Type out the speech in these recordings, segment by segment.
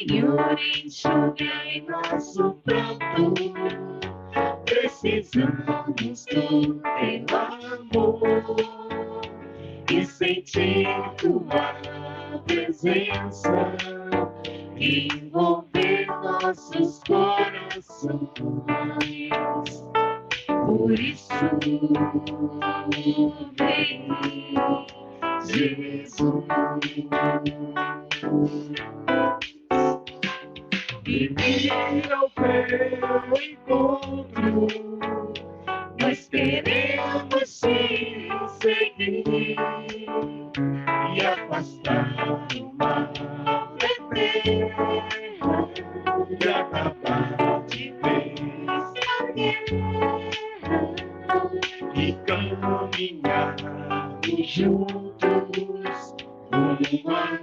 Senhor, enxugai nosso pranto. Precisamos do teu amor e sentir tua presença envolver nossos corações. Por isso, vem, Jesus. E vir ao teu encontro, nós queremos te seguir e afastar o mal da terra e acabar de vez a guerra e caminhar juntos um a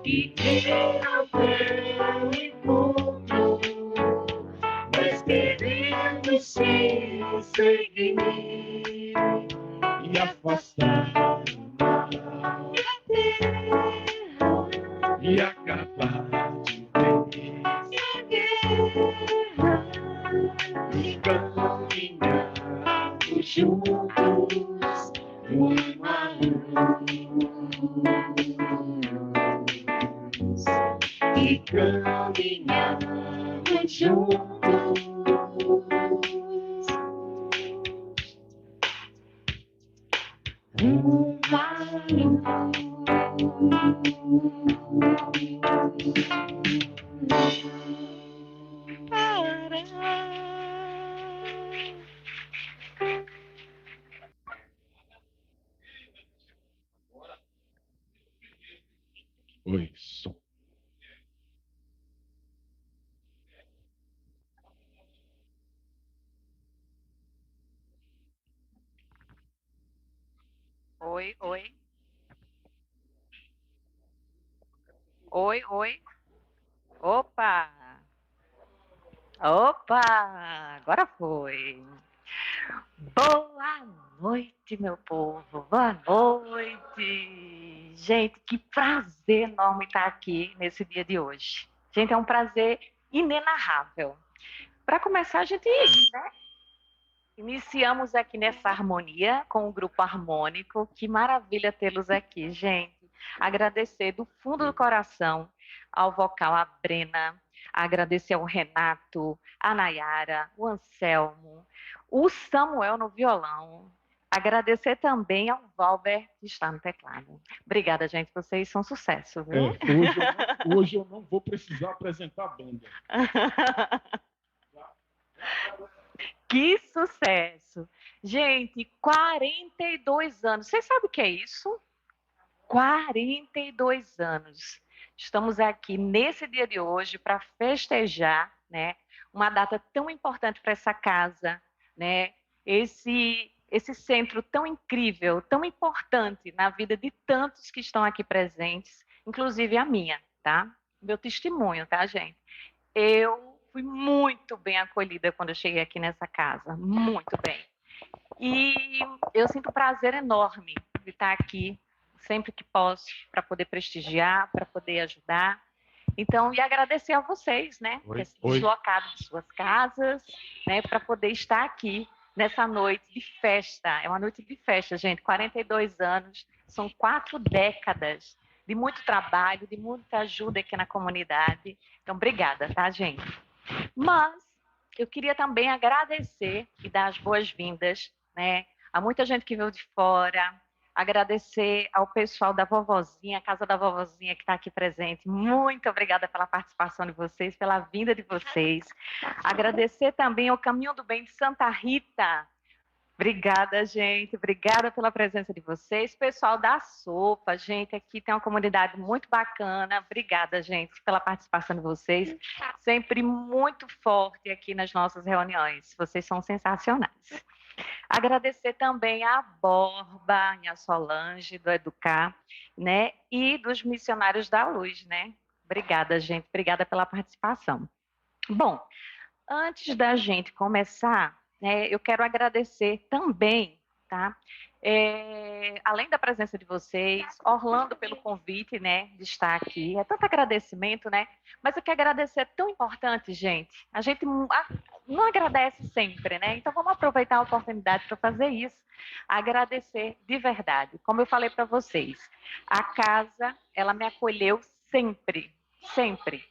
e vir ao teu encontro, nós queremos te seguir e afastar o mal da terra e acabar de vez a guerra e caminhar juntos um a e caminhamos juntos. Oi, som. Oi, oi. Oi, oi. Opa! Opa! Agora foi. Boa noite, meu povo. Boa noite. Gente, que prazer enorme estar aqui nesse dia de hoje. Gente, é um prazer inenarrável. Para começar, a gente, né, iniciamos aqui nessa harmonia com o grupo harmônico. Que maravilha tê-los aqui, gente. Agradecer do fundo do coração ao vocal a Brena, agradecer ao Renato, a Nayara, o Anselmo, o Samuel no violão. Agradecer também ao Valber, que está no teclado. Obrigada, gente. Vocês são sucesso, viu? Hoje eu não vou precisar apresentar a banda. Que sucesso! Gente, 42 anos. Vocês sabem o que é isso? 42 anos. Estamos aqui nesse dia de hoje para festejar, né, uma data tão importante para essa casa, né, esse centro tão incrível, tão importante na vida de tantos que estão aqui presentes, inclusive a minha, tá? Meu testemunho, tá, gente? Eu fui muito bem acolhida quando eu cheguei aqui nessa casa, muito bem. E eu sinto um prazer enorme de estar aqui sempre que posso, para poder prestigiar, para poder ajudar. Então, e agradecer a vocês, né, por ter se deslocado de suas casas, né, para poder estar aqui nessa noite de festa. É uma noite de festa, gente. 42 anos, são 4 décadas de muito trabalho, de muita ajuda aqui na comunidade. Então, obrigada, tá, gente? Mas eu queria também agradecer e dar as boas-vindas, né, a muita gente que veio de fora. Agradecer ao pessoal da Vovozinha, a Casa da Vovozinha que está aqui presente. Muito obrigada pela participação de vocês, pela vinda de vocês. Agradecer também ao Caminho do Bem de Santa Rita. Obrigada, gente. Obrigada pela presença de vocês. Pessoal da Sopa, gente, aqui tem uma comunidade muito bacana. Obrigada, gente, pela participação de vocês. Sempre muito forte aqui nas nossas reuniões. Vocês são sensacionais. Agradecer também a Borba e a Solange, do Educar, né? E dos Missionários da Luz, né? Obrigada, gente. Obrigada pela participação. Bom, antes da gente começar, né, eu quero agradecer também, tá? Além da presença de vocês, Orlando pelo convite, né, de estar aqui. É tanto agradecimento, né? Mas o que agradecer é tão importante, gente. A gente não agradece sempre, né? Então vamos aproveitar a oportunidade para fazer isso. Agradecer de verdade. Como eu falei para vocês, a casa, ela me acolheu sempre, sempre.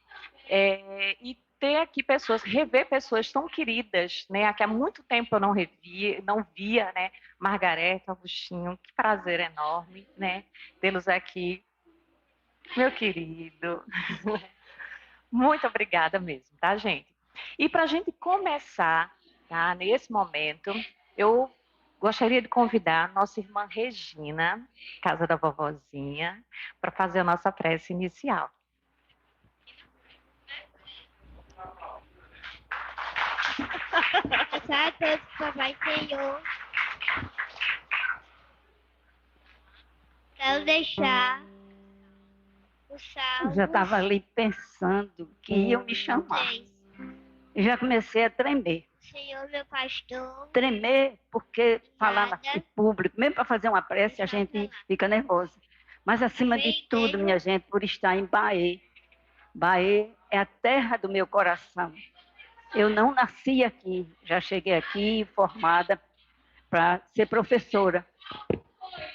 E ter aqui pessoas, rever pessoas tão queridas, né? Que há muito tempo eu não revia, não via, né? Margareta, Agostinho, que prazer enorme, né? Tê-los aqui, meu querido. Muito obrigada mesmo, tá, gente? E para a gente começar, tá? Nesse momento, eu gostaria de convidar nossa irmã Regina, casa da vovozinha, para fazer a nossa prece inicial. Graças a Deus, Papai Senhor. Quero deixar o Eu salmo já estava ali pensando que iam me chamar. 3. E já comecei a tremer. Senhor, meu pastor, Tremer porque falar Nada. em público, mesmo para fazer uma prece, a gente fica nervosa. Mas acima de tudo, minha gente, por estar em Bahia. Bahia é a terra do meu coração. Eu não nasci aqui, já cheguei aqui formada para ser professora.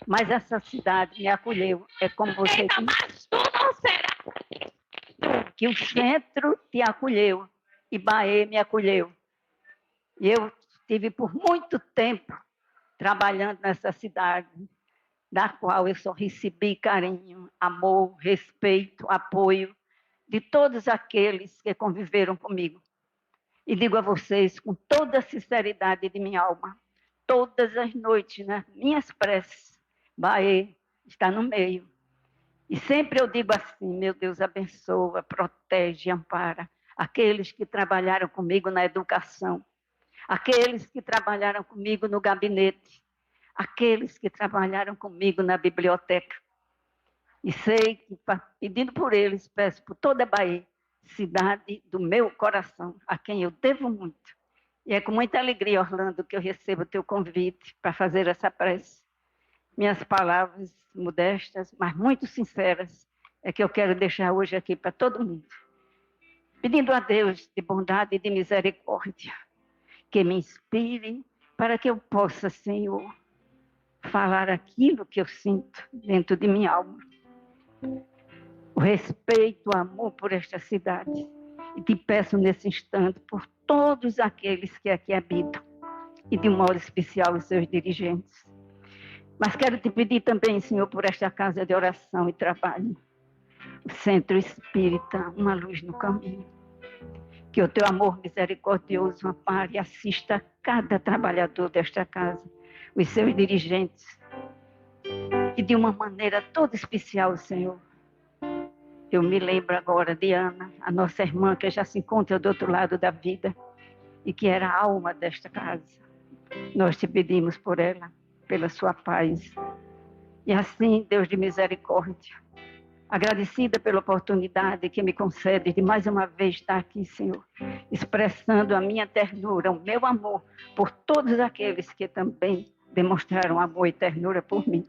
Mas essa cidade me acolheu. É como você disse, que o centro te acolheu e Bahia me acolheu. E eu estive por muito tempo trabalhando nessa cidade, da qual eu só recebi carinho, amor, respeito, apoio de todos aqueles que conviveram comigo. E digo a vocês, com toda a sinceridade de minha alma, todas as noites, nas minhas preces, Bahia está no meio. E sempre eu digo assim, meu Deus, abençoa, protege, ampara aqueles que trabalharam comigo na educação, aqueles que trabalharam comigo no gabinete, aqueles que trabalharam comigo na biblioteca. E sei que, pedindo por eles, peço por toda a Bahia, cidade do meu coração, a quem eu devo muito. E é com muita alegria, Orlando, que eu recebo o teu convite para fazer essa prece. Minhas palavras modestas, mas muito sinceras, é que eu quero deixar hoje aqui para todo mundo. Pedindo a Deus de bondade e de misericórdia, que me inspire para que eu possa, Senhor, falar aquilo que eu sinto dentro de minha alma. O respeito, o amor por esta cidade. E te peço nesse instante por todos aqueles que aqui habitam, e de um modo especial os seus dirigentes. Mas quero te pedir também, Senhor, por esta casa de oração e trabalho, o Centro Espírita, uma luz no caminho. Que o teu amor misericordioso ampare e assista a cada trabalhador desta casa, os seus dirigentes, e de uma maneira toda especial, Senhor. Eu me lembro agora de Ana, a nossa irmã, que já se encontra do outro lado da vida, e que era a alma desta casa. Nós te pedimos por ela, pela sua paz. E assim, Deus de misericórdia, agradecida pela oportunidade que me concede de mais uma vez estar aqui, Senhor, expressando a minha ternura, o meu amor por todos aqueles que também demonstraram amor e ternura por mim.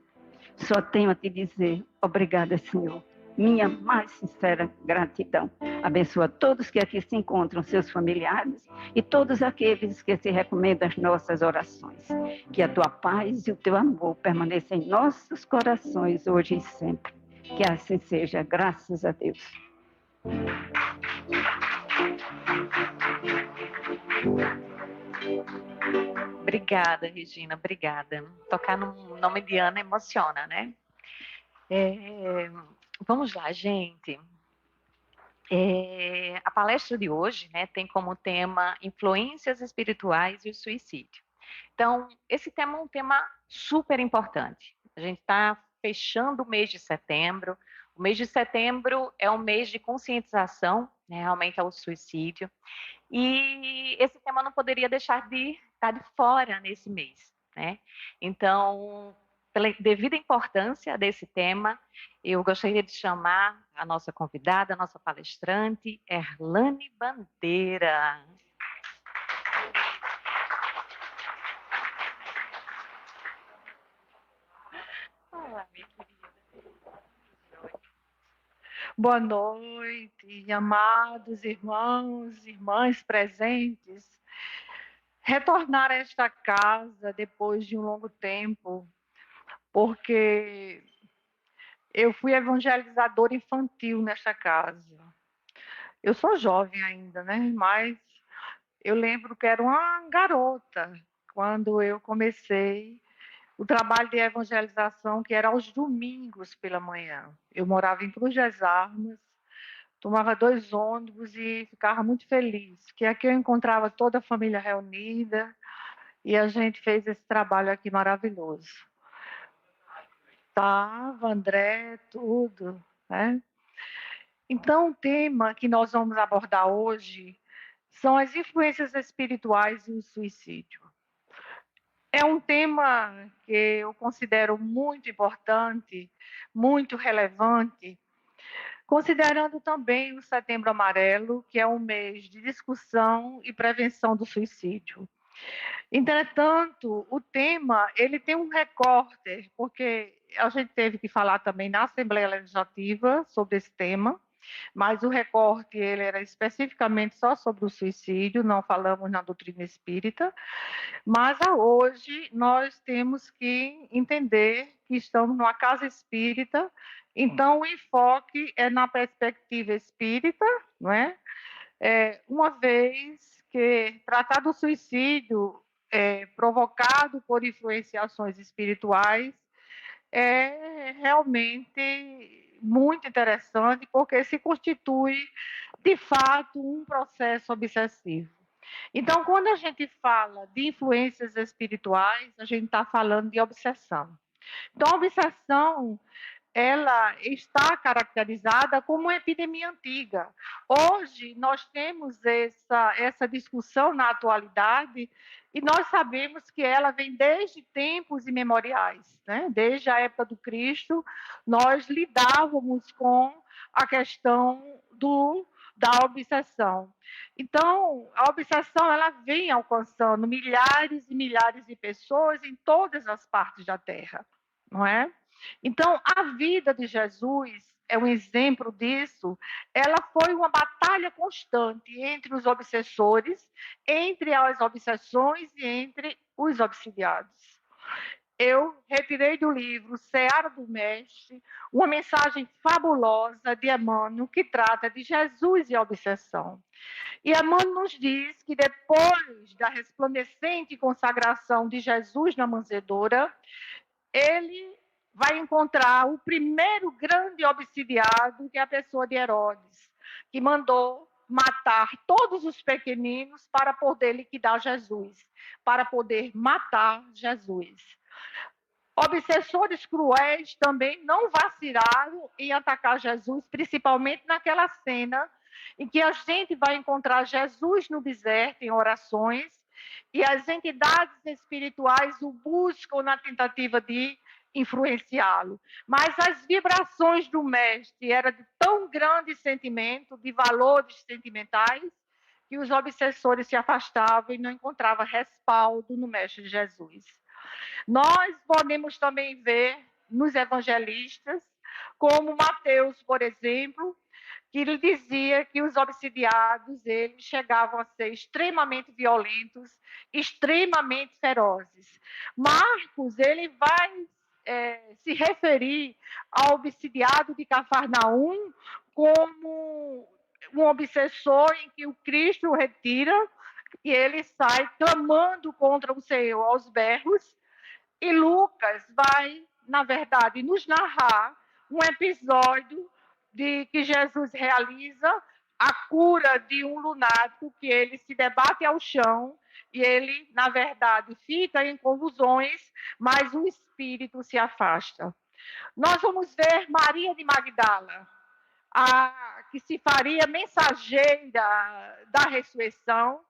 Só tenho a te dizer, obrigada, Senhor. Minha mais sincera gratidão. Abençoa todos que aqui se encontram, seus familiares, e todos aqueles que se recomendam às nossas orações. Que a tua paz e o teu amor permaneçam em nossos corações, hoje e sempre. Que assim seja, graças a Deus. Obrigada, Regina, obrigada. Tocar no nome de Ana emociona, né? Vamos lá, gente. A palestra de hoje, né, tem como tema influências espirituais e o suicídio. Então, esse tema é um tema super importante. A gente está fechando o mês de setembro. O mês de setembro é um mês de conscientização, né, realmente ao suicídio. E esse tema não poderia deixar de estar de fora nesse mês, né? Então, pela devida importância desse tema, eu gostaria de chamar a nossa convidada, a nossa palestrante, Erlane Bandeira. Boa noite, amados irmãos, irmãs presentes. Retornar a esta casa depois de um longo tempo, porque eu fui evangelizadora infantil nesta casa. Eu sou jovem ainda, né? Mas eu lembro que era uma garota quando eu comecei o trabalho de evangelização, que era aos domingos pela manhã. Eu morava em Cruz das Armas, tomava 2 ônibus e ficava muito feliz, que aqui eu encontrava toda a família reunida e a gente fez esse trabalho aqui maravilhoso. Tava, André, tudo, né? Então, o tema que nós vamos abordar hoje são as influências espirituais e o suicídio. É um tema que eu considero muito importante, muito relevante, considerando também o Setembro Amarelo, que é um mês de discussão e prevenção do suicídio. Entretanto, o tema ele tem um recorte, porque a gente teve que falar também na Assembleia Legislativa sobre esse tema, mas o recorte ele era especificamente só sobre o suicídio, não falamos na doutrina espírita, mas hoje nós temos que entender que estamos numa casa espírita, então o enfoque é na perspectiva espírita, não é? Uma vez que tratar do suicídio provocado por influenciações espirituais é realmente muito interessante, porque se constitui, de fato, um processo obsessivo. Então, quando a gente fala de influências espirituais, a gente está falando de obsessão. Então, a obsessão ela está caracterizada como uma epidemia antiga. Hoje, nós temos essa discussão na atualidade e nós sabemos que ela vem desde tempos imemoriais, né? Desde a época do Cristo, nós lidávamos com a questão da obsessão. Então, a obsessão ela vem alcançando milhares e milhares de pessoas em todas as partes da Terra, não é? Então, a vida de Jesus é um exemplo disso. Ela foi uma batalha constante entre os obsessores, entre as obsessões e entre os obsidiados. Eu retirei do livro Seara do Mestre uma mensagem fabulosa de Emmanuel que trata de Jesus e a obsessão. E Emmanuel nos diz que depois da resplandecente consagração de Jesus na manjedoura, ele vai encontrar o primeiro grande obsidiado, que é a pessoa de Herodes, que mandou matar todos os pequeninos para poder liquidar Jesus, para poder matar Jesus. Obsessores cruéis também não vacilaram em atacar Jesus, principalmente naquela cena em que a gente vai encontrar Jesus no deserto em orações e as entidades espirituais o buscam na tentativa de influenciá-lo. Mas as vibrações do mestre eram de tão grande sentimento, de valores sentimentais, que os obsessores se afastavam e não encontravam respaldo no mestre Jesus. Nós podemos também ver nos evangelistas, como Mateus, por exemplo, que ele dizia que os obsidiados eles chegavam a ser extremamente violentos, extremamente ferozes. Marcos ele vai se referir ao obsidiado de Cafarnaum como um obsessor em que o Cristo o retira e ele sai clamando contra o Senhor aos berros. E Lucas vai, na verdade, nos narrar um episódio de que Jesus realiza a cura de um lunático que ele se debate ao chão e ele, na verdade, fica em convulsões, mas o espírito se afasta. Nós vamos ver Maria de Magdala, que se faria mensageira da ressurreição,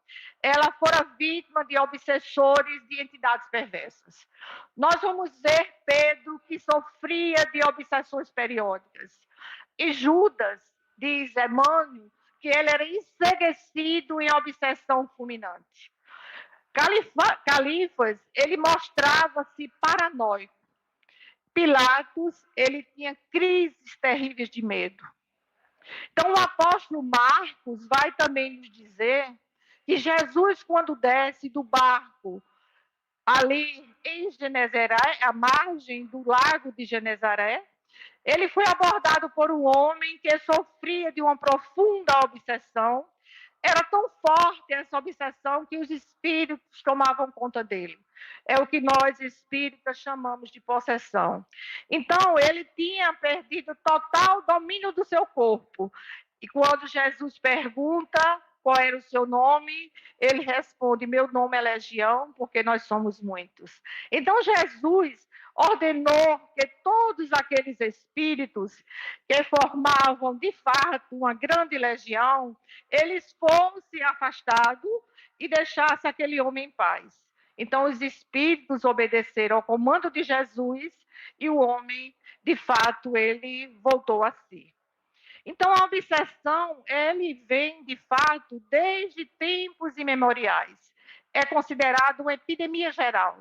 ela fora vítima de obsessores de entidades perversas. Nós vamos ver Pedro, que sofria de obsessões periódicas. E Judas, diz Emmanuel, que ele era enceguecido em obsessão fulminante. Califas, ele mostrava-se paranoico. Pilatos, ele tinha crises terríveis de medo. Então, o apóstolo Marcos vai também nos dizer que Jesus, quando desce do barco ali em Genezaré, à margem do lago de Genezaré, ele foi abordado por um homem que sofria de uma profunda obsessão. Era tão forte essa obsessão que os espíritos tomavam conta dele. É o que nós espíritas chamamos de possessão. Então, ele tinha perdido total domínio do seu corpo. E quando Jesus pergunta qual era o seu nome, ele responde: meu nome é Legião, porque nós somos muitos. Então, Jesus ordenou que todos aqueles espíritos que formavam, de fato, uma grande legião, eles fossem afastados e deixassem aquele homem em paz. Então, os espíritos obedeceram ao comando de Jesus e o homem, de fato, ele voltou a si. Então, a obsessão, ele vem, de fato, desde tempos imemoriais. É considerado uma epidemia geral.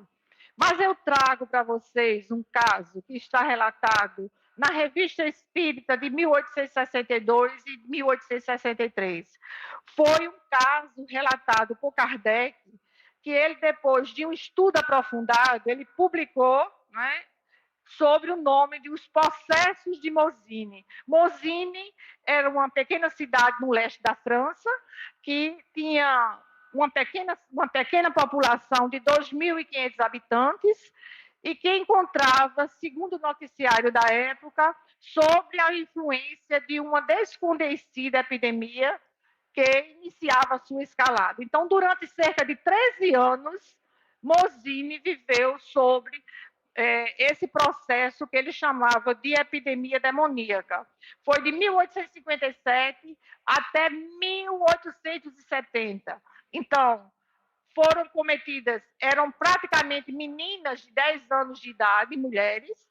Mas eu trago para vocês um caso que está relatado na Revista Espírita de 1862 e 1863. Foi um caso relatado por Kardec, que ele, depois de um estudo aprofundado, ele publicou, né, sobre o nome de Os Possessos de Mozzini. Mozzini era uma pequena cidade no leste da França, que tinha uma pequena população de 2.500 habitantes e que encontrava, segundo o noticiário da época, sobre a influência de uma desconhecida epidemia que iniciava sua escalada. Então, durante cerca de 13 anos, Mozzini viveu sobre esse processo que ele chamava de epidemia demoníaca. Foi de 1857 até 1870. Então, foram cometidas, eram praticamente meninas de 10 anos de idade, mulheres.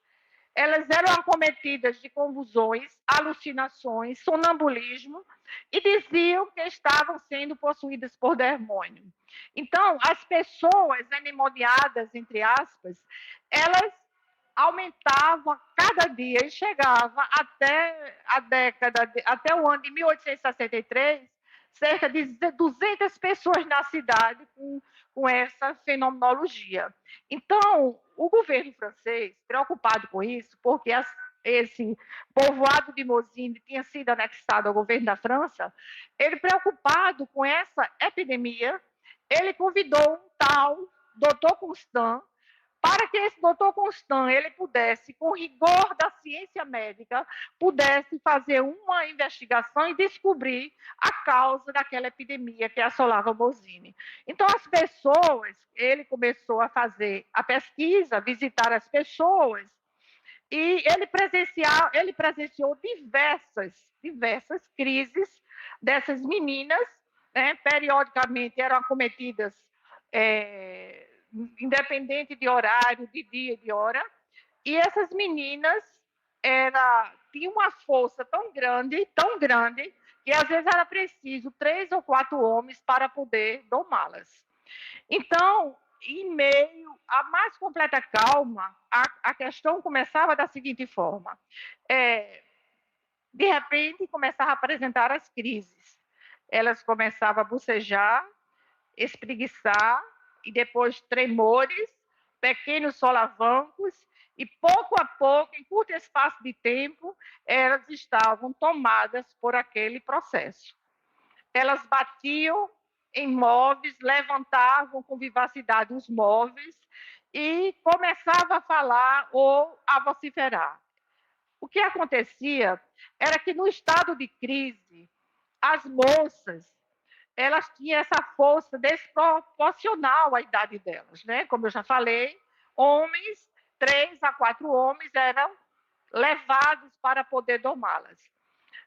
Elas eram acometidas de convulsões, alucinações, sonambulismo e diziam que estavam sendo possuídas por demônio. Então, as pessoas endemoniadas, entre aspas, elas aumentavam a cada dia e chegava até até o ano de 1863, cerca de 200 pessoas na cidade com essa fenomenologia. Então, o governo francês, preocupado com isso, porque esse povoado de Mozzini tinha sido anexado ao governo da França, ele, preocupado com essa epidemia, ele convidou um tal Dr. Constant, para que esse doutor Constant ele pudesse, com rigor da ciência médica, pudesse fazer uma investigação e descobrir a causa daquela epidemia que assolava Mozzini. Então, as pessoas, ele começou a fazer a pesquisa, visitar as pessoas, e ele presenciou diversas crises dessas meninas, né? Periodicamente eram acometidas, independente de horário, de dia e de hora, e essas meninas tinham uma força tão grande, que às vezes era preciso 3 ou 4 homens para poder domá-las. Então, em meio à mais completa calma, a questão começava da seguinte forma: de repente, começava a apresentar as crises. Elas começavam a bocejar, espreguiçar, e depois tremores, pequenos solavancos, e pouco a pouco, em curto espaço de tempo, elas estavam tomadas por aquele processo. Elas batiam em móveis, levantavam com vivacidade os móveis e começavam a falar ou a vociferar. O que acontecia era que, no estado de crise, as moças, elas tinham essa força desproporcional à idade delas, né? Como eu já falei, homens, 3 a 4 homens eram levados para poder domá-las.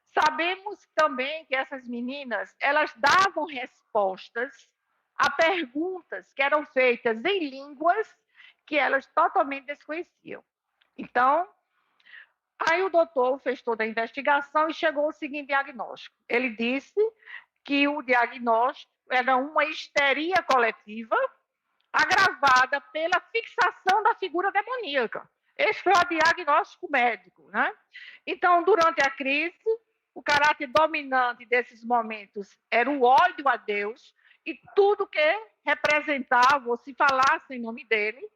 Sabemos também que essas meninas, elas davam respostas a perguntas que eram feitas em línguas que elas totalmente desconheciam. Então, aí o doutor fez toda a investigação e chegou ao seguinte diagnóstico. Ele disse que o diagnóstico era uma histeria coletiva agravada pela fixação da figura demoníaca. Esse foi o diagnóstico médico, né? Então, durante a crise, o caráter dominante desses momentos era o ódio a Deus e tudo que representava ou se falasse em nome dele.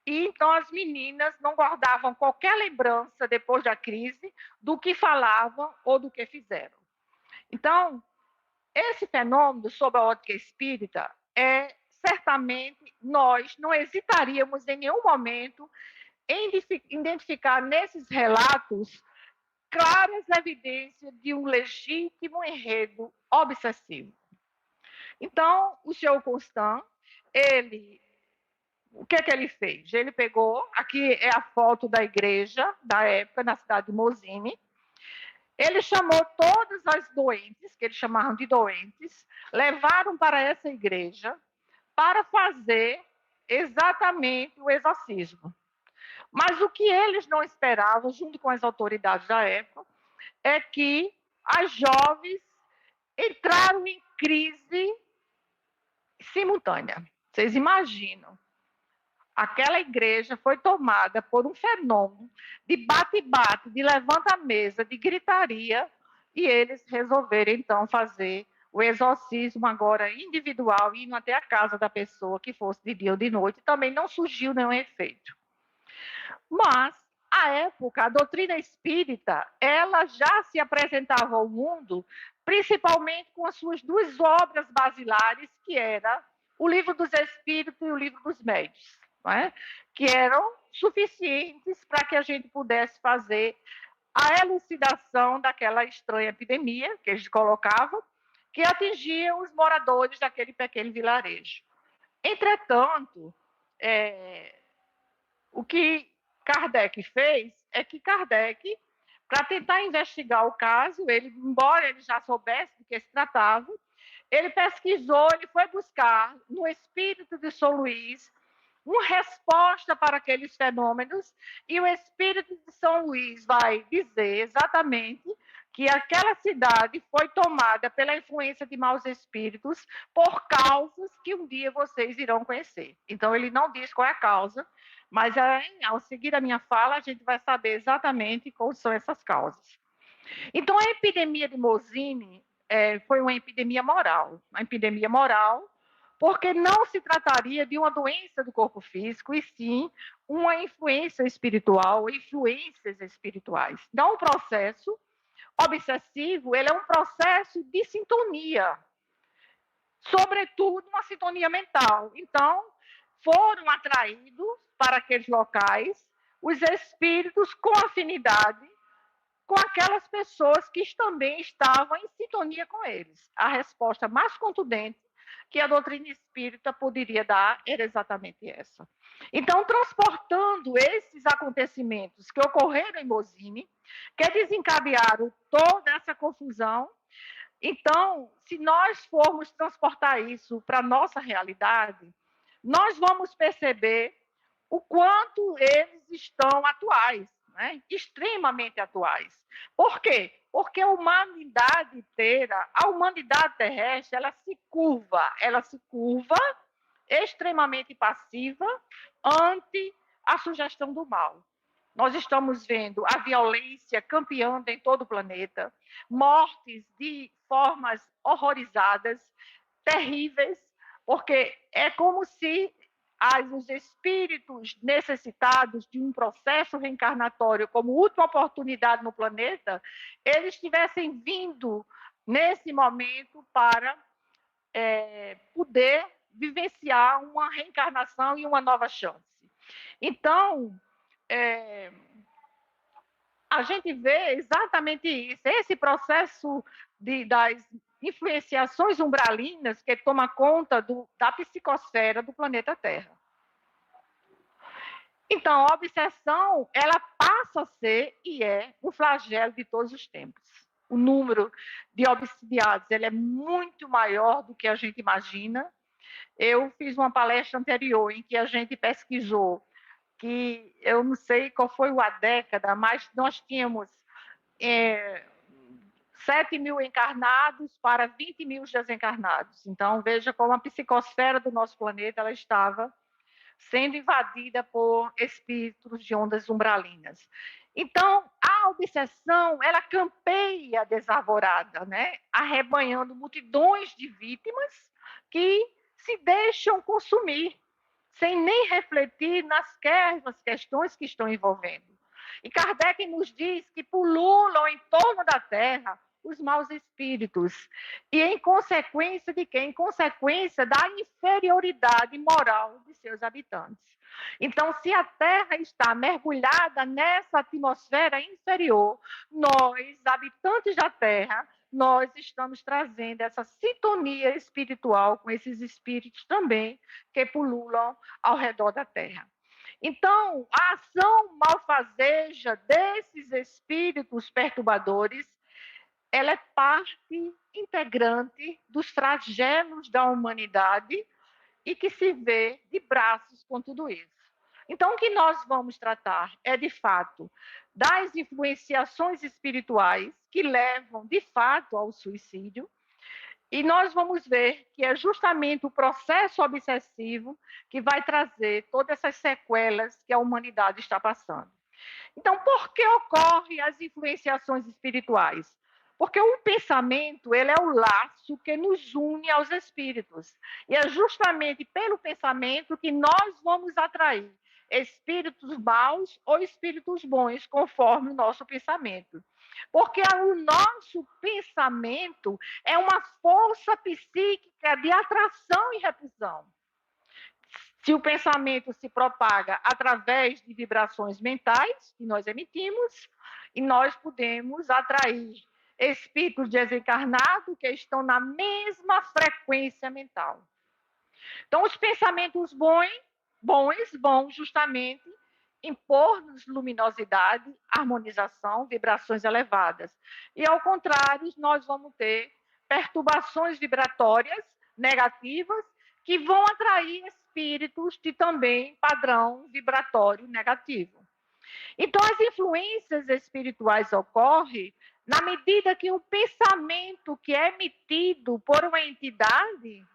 E então as meninas não guardavam qualquer lembrança depois da crise do que falavam ou do que fizeram. Então, esse fenômeno sob a ótica espírita certamente nós não hesitaríamos em nenhum momento em identificar nesses relatos claras evidências de um legítimo enredo obsessivo. Então, o senhor Constant, o que ele fez? Ele pegou, aqui é a foto da igreja da época, na cidade de Mozzini. Ele chamou todas as doentes, que eles chamavam de doentes, levaram para essa igreja para fazer exatamente o exorcismo. Mas o que eles não esperavam, junto com as autoridades da época, é que as jovens entraram em crise simultânea. Vocês imaginam? Aquela igreja foi tomada por um fenômeno de bate-bate, de levanta-mesa, de gritaria, e eles resolveram, então, fazer o exorcismo agora individual, indo até a casa da pessoa, que fosse de dia ou de noite, também não surgiu nenhum efeito. Mas, à época, a doutrina espírita, ela já se apresentava ao mundo, principalmente com as suas duas obras basilares, que era o Livro dos Espíritos e o Livro dos Médiuns, não é? Que eram suficientes para que a gente pudesse fazer a elucidação daquela estranha epidemia que eles colocavam, que atingia os moradores daquele pequeno vilarejo. Entretanto, o que Kardec fez é que Kardec, para tentar investigar o caso, embora ele já soubesse do que se tratava, ele pesquisou, ele foi buscar no espírito de São Luís uma resposta para aqueles fenômenos, e o espírito de São Luís vai dizer exatamente que aquela cidade foi tomada pela influência de maus espíritos por causas que um dia vocês irão conhecer. Então, ele não diz qual é a causa, mas ao seguir a minha fala, a gente vai saber exatamente quais são essas causas. Então, a epidemia de Mozzini foi uma epidemia moral, porque não se trataria de uma doença do corpo físico, e sim uma influência espiritual, influências espirituais. Então, o processo obsessivo, ele é um processo de sintonia, sobretudo uma sintonia mental. Então, foram atraídos para aqueles locais os espíritos com afinidade com aquelas pessoas que também estavam em sintonia com eles. A resposta mais contundente que a doutrina espírita poderia dar era exatamente essa. Então, transportando esses acontecimentos que ocorreram em Mozzini, que desencadearam toda essa confusão, então, se nós formos transportar isso para a nossa realidade, nós vamos perceber o quanto eles estão atuais, né? Extremamente atuais. Por quê? Porque a humanidade inteira, a humanidade terrestre, ela se curva extremamente passiva ante a sugestão do mal. Nós estamos vendo a violência campeando em todo o planeta, mortes de formas horrorizadas, terríveis, porque é como se os espíritos necessitados de um processo reencarnatório como última oportunidade no planeta, eles tivessem vindo nesse momento para poder vivenciar uma reencarnação e uma nova chance. Então, a gente vê exatamente isso, esse processo das influenciações umbralinas que toma conta da psicosfera do planeta Terra. Então, a obsessão, ela passa a ser e é um flagelo de todos os tempos. O número de obsidiados ele é muito maior do que a gente imagina. Eu fiz uma palestra anterior em que a gente pesquisou que eu não sei qual foi a década, mas nós tínhamos 7 mil encarnados para 20 mil desencarnados. Então, veja como a psicosfera do nosso planeta ela estava sendo invadida por espíritos de ondas umbralinas. Então, a obsessão, ela campeia desarvorada, né? Arrebanhando multidões de vítimas que se deixam consumir, sem nem refletir nas questões que estão envolvendo. E Kardec nos diz que pululam em torno da Terra os maus espíritos. E em consequência de quê? Em consequência da inferioridade moral de seus habitantes. Então, se a Terra está mergulhada nessa atmosfera inferior, nós, habitantes da Terra, nós estamos trazendo essa sintonia espiritual com esses espíritos também que pululam ao redor da Terra. Então, a ação malfazeja desses espíritos perturbadores, ela é parte integrante dos flagelos da humanidade e que se vê de braços com tudo isso. Então, o que nós vamos tratar é, de fato, das influenciações espirituais que levam, de fato, ao suicídio. E nós vamos ver que é justamente o processo obsessivo que vai trazer todas essas sequelas que a humanidade está passando. Então, por que ocorrem as influenciações espirituais? Porque o pensamento, ele é o laço que nos une aos espíritos. E é justamente pelo pensamento que nós vamos atrair espíritos maus ou espíritos bons, conforme o nosso pensamento. Porque o nosso pensamento é uma força psíquica de atração e repulsão. Se o pensamento se propaga através de vibrações mentais que nós emitimos, e nós podemos atrair espíritos desencarnados que estão na mesma frequência mental. Então, os pensamentos bons vão justamente impor-nos luminosidade, harmonização, vibrações elevadas. E, ao contrário, nós vamos ter perturbações vibratórias negativas que vão atrair espíritos de também padrão vibratório negativo. Então, as influências espirituais ocorrem na medida que o pensamento que é emitido por uma entidade,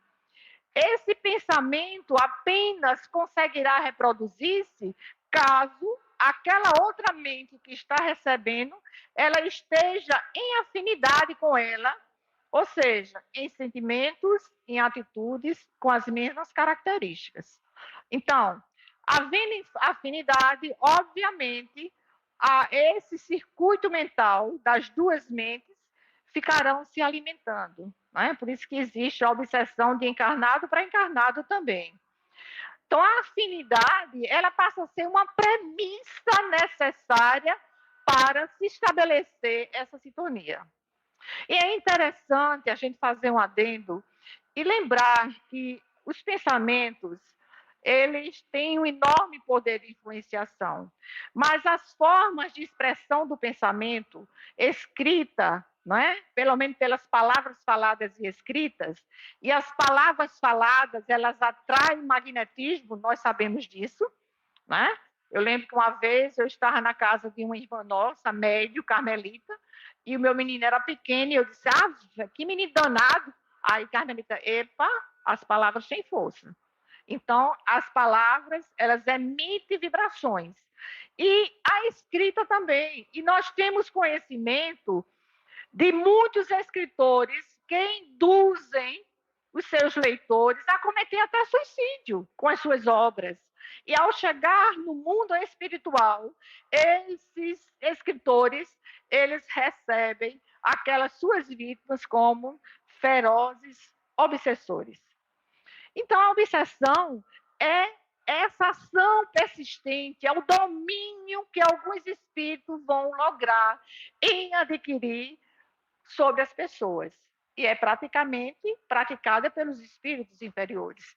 esse pensamento apenas conseguirá reproduzir-se caso aquela outra mente que está recebendo, ela esteja em afinidade com ela, ou seja, em sentimentos, em atitudes com as mesmas características. Então, havendo afinidade, obviamente, esse circuito mental das duas mentes ficarão se alimentando. Né? Por isso que existe a obsessão de encarnado para encarnado também. Então, a afinidade, ela passa a ser uma premissa necessária para se estabelecer essa sintonia. E é interessante a gente fazer um adendo e lembrar que os pensamentos, eles têm um enorme poder de influenciação, mas as formas de expressão do pensamento, escrita, não é? Pelo menos pelas palavras faladas e escritas, e as palavras faladas, elas atraem magnetismo, nós sabemos disso, não é? Eu lembro que uma vez eu estava na casa de uma irmã nossa, médio, carmelita, e o meu menino era pequeno, e eu disse, que menino danado. Aí, Carmelita, epa, as palavras têm força. Então, as palavras, elas emitem vibrações. E a escrita também. E nós temos conhecimento de muitos escritores que induzem os seus leitores a cometer até suicídio com as suas obras. E ao chegar no mundo espiritual, esses escritores, eles recebem aquelas suas vítimas como ferozes obsessores. Então, a obsessão é essa ação persistente, é o domínio que alguns espíritos vão lograr em adquirir sobre as pessoas. E é praticamente praticada pelos espíritos inferiores.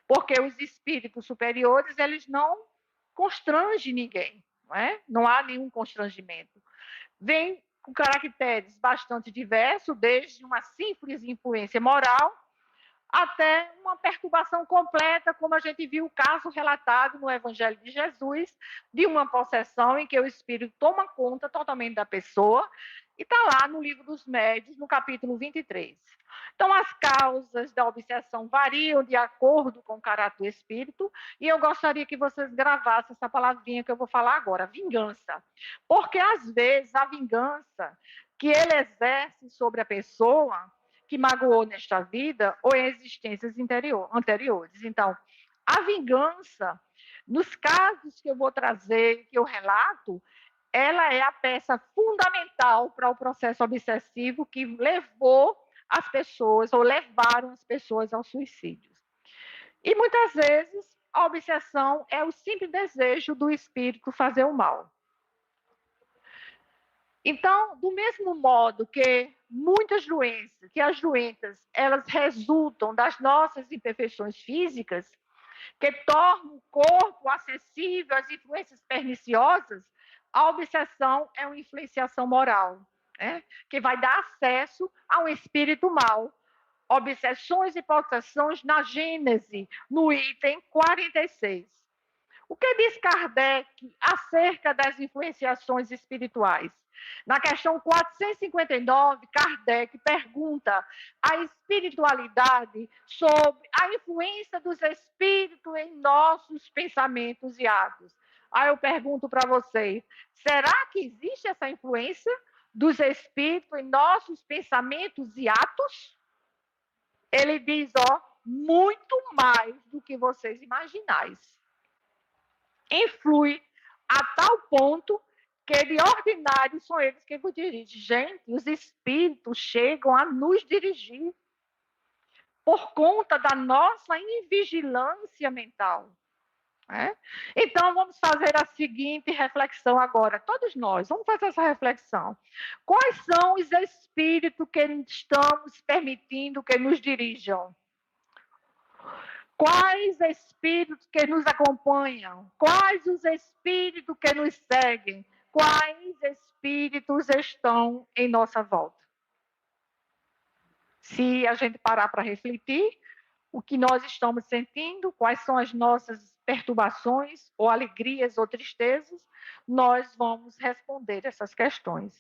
Porque os espíritos superiores, eles não constrangem ninguém, não é? Não há nenhum constrangimento. Vem com caracteres bastante diversos, desde uma simples influência moral até uma perturbação completa, como a gente viu o caso relatado no Evangelho de Jesus, de uma possessão em que o espírito toma conta totalmente da pessoa E está lá no Livro dos Médiuns, no capítulo 23. Então, as causas da obsessão variam de acordo com o caráter do espírito, e eu gostaria que vocês gravassem essa palavrinha que eu vou falar agora, vingança. Porque, às vezes, a vingança que ele exerce sobre a pessoa que magoou nesta vida ou em existências anteriores. Então, a vingança, nos casos que eu vou trazer, que eu relato, ela é a peça fundamental para o processo obsessivo que levou as pessoas, ou levaram as pessoas ao suicídio. E muitas vezes a obsessão é o simples desejo do espírito fazer o mal. Então, do mesmo modo que muitas doenças, que as doenças, elas resultam das nossas imperfeições físicas, que tornam o corpo acessível às influências perniciosas, a obsessão é uma influenciação moral, né? Que vai dar acesso a um espírito mau. Obsessões e possessões na Gênese, no item 46. O que diz Kardec acerca das influenciações espirituais? Na questão 459, Kardec pergunta a espiritualidade sobre a influência dos espíritos em nossos pensamentos e atos. Aí eu pergunto para vocês, será que existe essa influência dos espíritos em nossos pensamentos e atos? Ele diz, muito mais do que vocês imaginais. Influi a tal ponto que de ordinário são eles que vos dirigem. Gente, os espíritos chegam a nos dirigir por conta da nossa invigilância mental. Né? Então, vamos fazer a seguinte reflexão agora. Todos nós, vamos fazer essa reflexão. Quais são os espíritos que estamos permitindo que nos dirijam? Quais espíritos que nos acompanham? Quais os espíritos que nos seguem? Quais espíritos estão em nossa volta? Se a gente parar para refletir, o que nós estamos sentindo, quais são as nossas perturbações, ou alegrias, ou tristezas, nós vamos responder essas questões.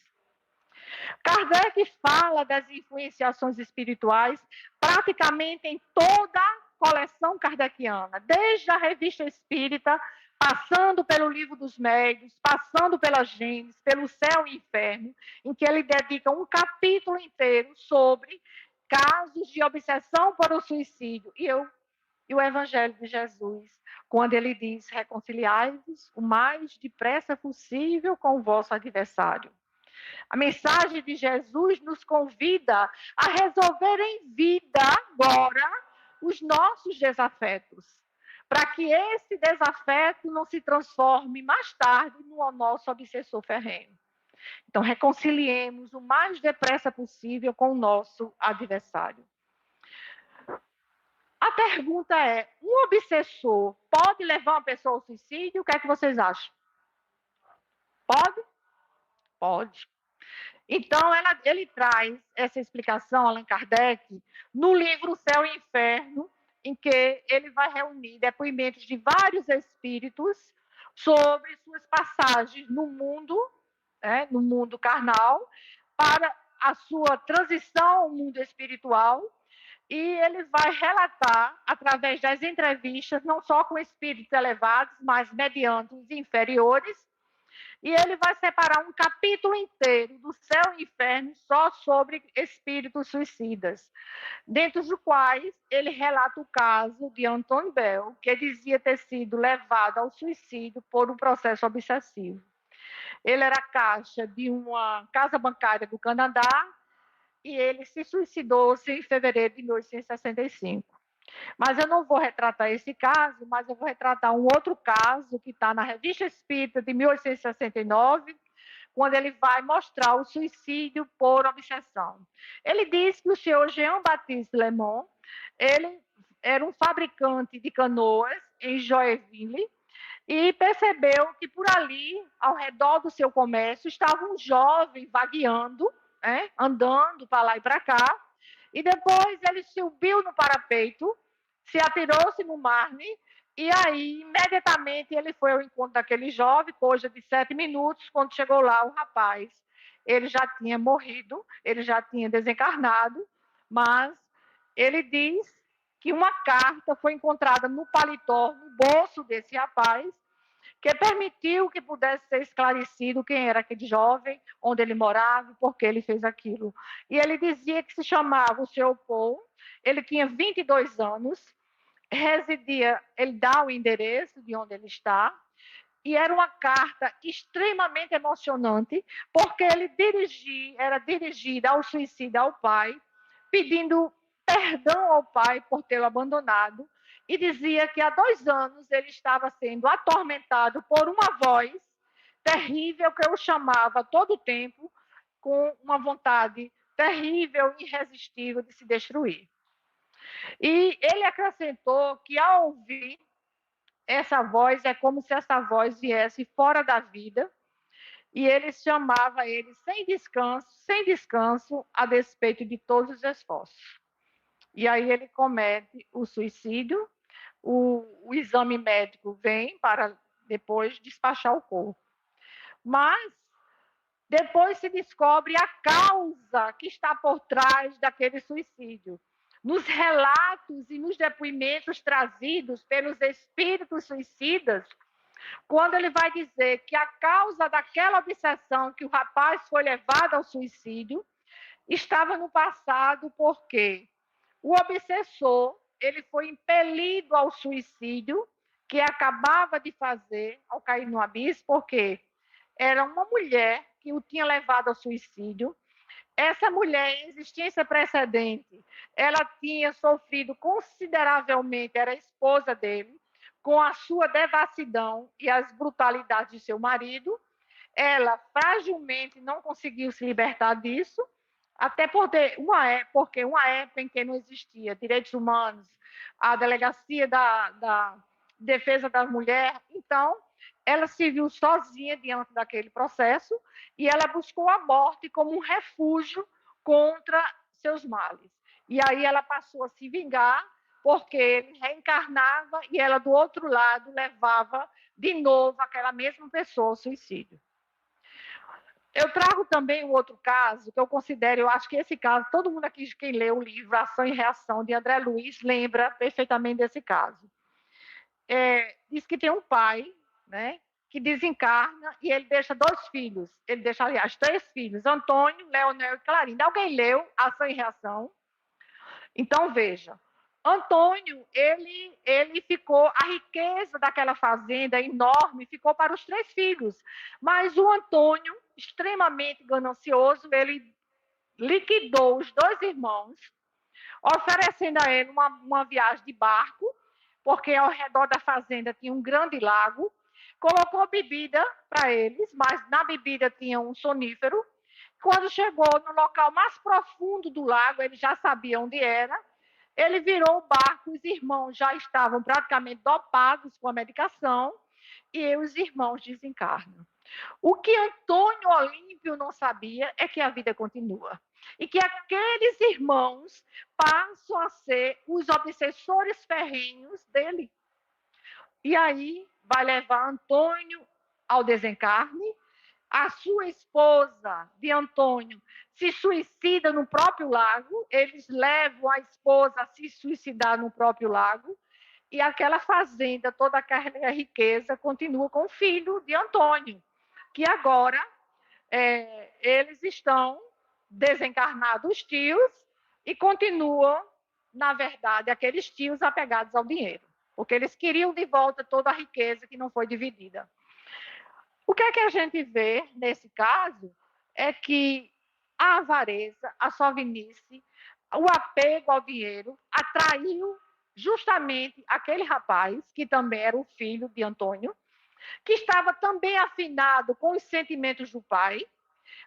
Kardec fala das influenciações espirituais praticamente em toda a coleção kardeciana, desde a Revista Espírita, passando pelo Livro dos Médiuns, passando pela Gênesis, pelo Céu e Inferno, em que ele dedica um capítulo inteiro sobre casos de obsessão por o suicídio. E o Evangelho de Jesus, quando ele diz, reconciliai-vos o mais depressa possível com o vosso adversário. A mensagem de Jesus nos convida a resolver em vida agora os nossos desafetos, para que esse desafeto não se transforme mais tarde no nosso obsessor ferrenho. Então, reconciliemos o mais depressa possível com o nosso adversário. A pergunta é, um obsessor pode levar uma pessoa ao suicídio? O que é que vocês acham? Pode? Pode. Então, ele traz essa explicação, Allan Kardec, no livro Céu e Inferno, em que ele vai reunir depoimentos de vários espíritos sobre suas passagens no mundo carnal, para a sua transição ao mundo espiritual, e ele vai relatar, através das entrevistas, não só com espíritos elevados, mas mediante os inferiores, e ele vai separar um capítulo inteiro do Céu e Inferno só sobre espíritos suicidas, dentre os quais ele relata o caso de Antoine Bell, que dizia ter sido levado ao suicídio por um processo obsessivo. Ele era caixa de uma casa bancária do Canadá e ele se suicidou-se em fevereiro de 1865. Mas eu não vou retratar esse caso, mas eu vou retratar um outro caso que está na Revista Espírita de 1869, quando ele vai mostrar o suicídio por obsessão. Ele diz que o senhor Jean-Baptiste Lemon, ele era um fabricante de canoas em Joinville, e percebeu que por ali, ao redor do seu comércio, estava um jovem vagueando, andando para lá e para cá, e depois ele subiu no parapeito, se atirou-se no Marne, e aí, imediatamente, ele foi ao encontro daquele jovem, coisa de 7 minutos, quando chegou lá o rapaz. ele já tinha morrido, ele já tinha desencarnado, mas ele diz que uma carta foi encontrada no paletó, no bolso desse rapaz, que permitiu que pudesse ser esclarecido quem era aquele jovem, onde ele morava, por que ele fez aquilo. E ele dizia que se chamava o Sr. Paul, ele tinha 22 anos, residia, ele dá o endereço de onde ele está, e era uma carta extremamente emocionante, porque ele era dirigida ao suicida ao pai, pedindo perdão ao pai por tê-lo abandonado, e dizia que há 2 anos ele estava sendo atormentado por uma voz terrível que o chamava todo o tempo, com uma vontade terrível e irresistível de se destruir. E ele acrescentou que, ao ouvir essa voz, é como se essa voz viesse fora da vida, e ele chamava ele sem descanso, a despeito de todos os esforços. E aí ele comete o suicídio, o exame médico vem para depois despachar o corpo. Mas depois se descobre a causa que está por trás daquele suicídio. Nos relatos e nos depoimentos trazidos pelos espíritos suicidas, quando ele vai dizer que a causa daquela obsessão que o rapaz foi levado ao suicídio estava no passado, porque o obsessor ele foi impelido ao suicídio, que acabava de fazer ao cair no abismo, porque era uma mulher que o tinha levado ao suicídio. Essa mulher, em existência precedente, ela tinha sofrido consideravelmente, era esposa dele, com a sua devassidão e as brutalidades de seu marido. Ela fragilmente não conseguiu se libertar disso, até porque uma época em que não existia direitos humanos, a delegacia da defesa da mulher, então ela se viu sozinha diante daquele processo e ela buscou a morte como um refúgio contra seus males. E aí ela passou a se vingar, porque ele reencarnava e ela, do outro lado, levava de novo aquela mesma pessoa ao suicídio. Eu trago também um outro caso, que eu considero, eu acho que esse caso, todo mundo aqui, quem lê o livro Ação e Reação, de André Luiz, lembra perfeitamente desse caso. Diz que tem um pai, né, que desencarna e ele deixa 2 filhos. Ele deixa, aliás, 3 filhos, Antônio, Leonel e Clarinda. Alguém leu Ação e Reação? Então, veja, Antônio, ele ficou, a riqueza daquela fazenda enorme ficou para os 3 filhos, mas o Antônio, extremamente ganancioso, ele liquidou os 2 irmãos, oferecendo a ele uma viagem de barco, porque ao redor da fazenda tinha um grande lago, colocou bebida para eles, mas na bebida tinha um sonífero. Quando chegou no local mais profundo do lago, ele já sabia onde era, ele virou o barco, os irmãos já estavam praticamente dopados com a medicação, e os irmãos desencarnam. O que Antônio Olímpio não sabia é que a vida continua. E que aqueles irmãos passam a ser os obsessores ferrenhos dele. E aí vai levar Antônio ao desencarne. A sua esposa de Antônio se suicida no próprio lago. Eles levam a esposa a se suicidar no próprio lago. E aquela fazenda, toda aquela riqueza, continua com o filho de Antônio, que agora eles estão desencarnados, os tios, e continuam, na verdade, aqueles tios apegados ao dinheiro, porque eles queriam de volta toda a riqueza que não foi dividida. O que é que a gente vê nesse caso é que a avareza, a sovinice, o apego ao dinheiro atraiu justamente aquele rapaz, que também era o filho de Antônio, que estava também afinado com os sentimentos do pai,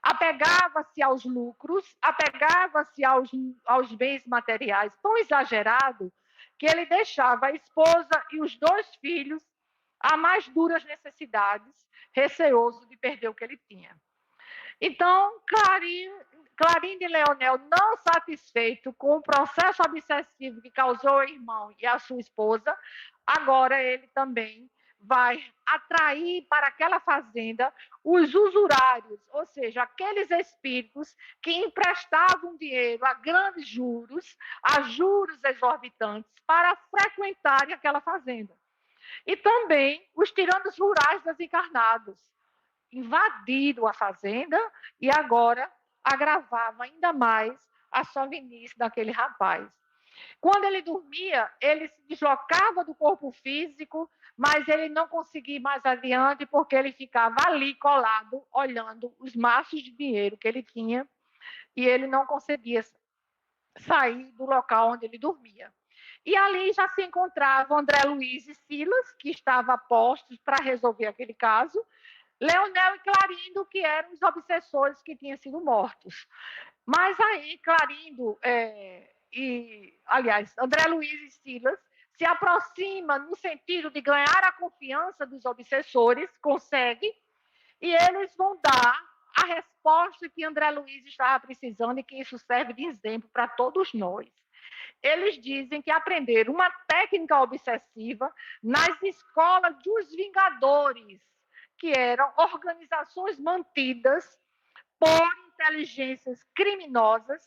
apegava-se aos lucros, apegava-se aos bens materiais tão exagerado que ele deixava a esposa e os 2 filhos a mais duras necessidades, receoso de perder o que ele tinha. Então, Clarinda e Leonel, não satisfeito com o processo obsessivo que causou o irmão e a sua esposa, agora ele também vai atrair para aquela fazenda os usurários, ou seja, aqueles espíritos que emprestavam dinheiro a grandes juros, a juros exorbitantes, para frequentarem aquela fazenda. E também os tiranos rurais desencarnados invadiram a fazenda e agora agravava ainda mais a sovinice daquele rapaz. Quando ele dormia, ele se deslocava do corpo físico, mas ele não conseguia ir mais adiante porque ele ficava ali colado, olhando os maços de dinheiro que ele tinha, e ele não conseguia sair do local onde ele dormia. E ali já se encontravam André Luiz e Silas, que estavam postos para resolver aquele caso, Leonel e Clarindo, que eram os obsessores que tinham sido mortos. Mas aí, Clarindo André Luiz e Silas se aproxima no sentido de ganhar a confiança dos obsessores, consegue, e eles vão dar a resposta que André Luiz estava precisando e que isso serve de exemplo para todos nós. Eles dizem que aprenderam uma técnica obsessiva nas escolas dos Vingadores, que eram organizações mantidas por inteligências criminosas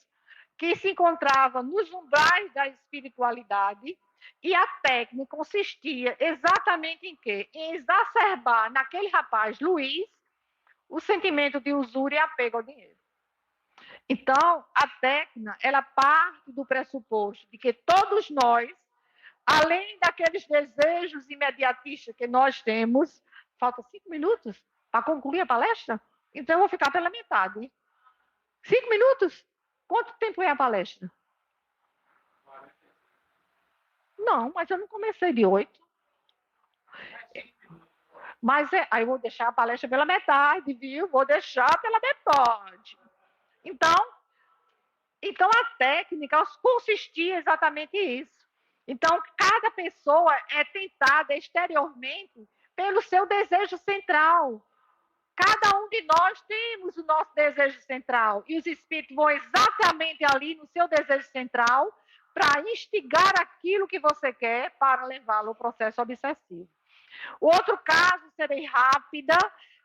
que se encontravam nos umbrais da espiritualidade, e a técnica consistia exatamente em quê? Em exacerbar naquele rapaz, Luiz, o sentimento de usura e apego ao dinheiro. Então, a técnica, ela parte do pressuposto de que todos nós, além daqueles desejos imediatistas que nós temos, falta 5 minutos para concluir a palestra? Então, eu vou ficar pela metade. Hein? 5 minutos? Quanto tempo é a palestra? Não, mas eu não comecei de 8. Mas aí eu vou deixar a palestra pela metade, viu? Vou deixar pela metade. Então a técnica consistia exatamente isso. Então, cada pessoa é tentada exteriormente pelo seu desejo central. Cada um de nós temos o nosso desejo central. E os espíritos vão exatamente ali no seu desejo central para instigar aquilo que você quer para levá-lo ao processo obsessivo. O outro caso, serei rápida,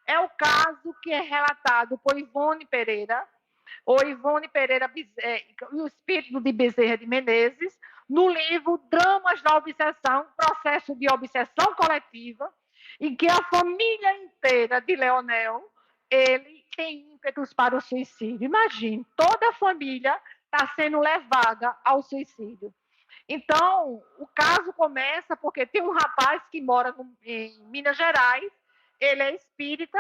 é o caso que é relatado por Ivone Pereira, ou Ivone Pereira, o espírito de Bezerra de Menezes, no livro Dramas da Obsessão, Processo de Obsessão Coletiva, em que a família inteira de Leonel, ele tem ímpetos para o suicídio. Imagine, toda a família está sendo levada ao suicídio. Então, o caso começa porque tem um rapaz que mora em Minas Gerais, ele é espírita,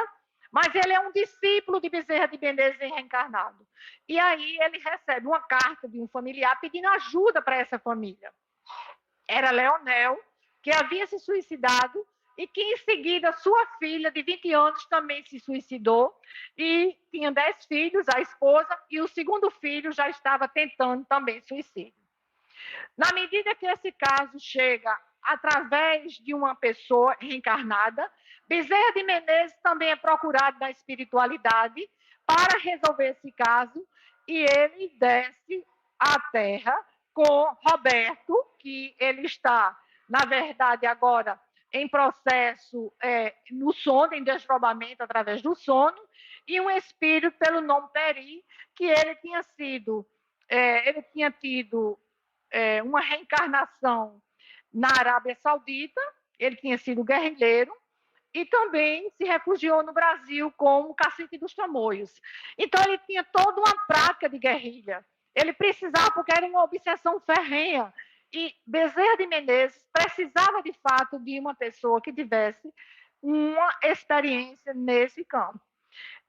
mas ele é um discípulo de Bezerra de Menezes reencarnado. E aí ele recebe uma carta de um familiar pedindo ajuda para essa família. Era Leonel, que havia se suicidado, e que em seguida sua filha de 20 anos também se suicidou, e tinha 10 filhos, a esposa, e o segundo filho já estava tentando também suicídio. Na medida que esse caso chega através de uma pessoa reencarnada, Bezerra de Menezes também é procurado na espiritualidade para resolver esse caso, e ele desce à Terra com Roberto, que ele está, na verdade, agora em processo no sono, em desdobramento através do sono, e um espírito pelo nome Peri, que ele tinha tido uma reencarnação na Arábia Saudita, ele tinha sido guerrilheiro, e também se refugiou no Brasil com o Cacique dos Tamoios. Então, ele tinha toda uma prática de guerrilha. Ele precisava, porque era uma obsessão ferrenha, e Bezerra de Menezes precisava, de fato, de uma pessoa que tivesse uma experiência nesse campo.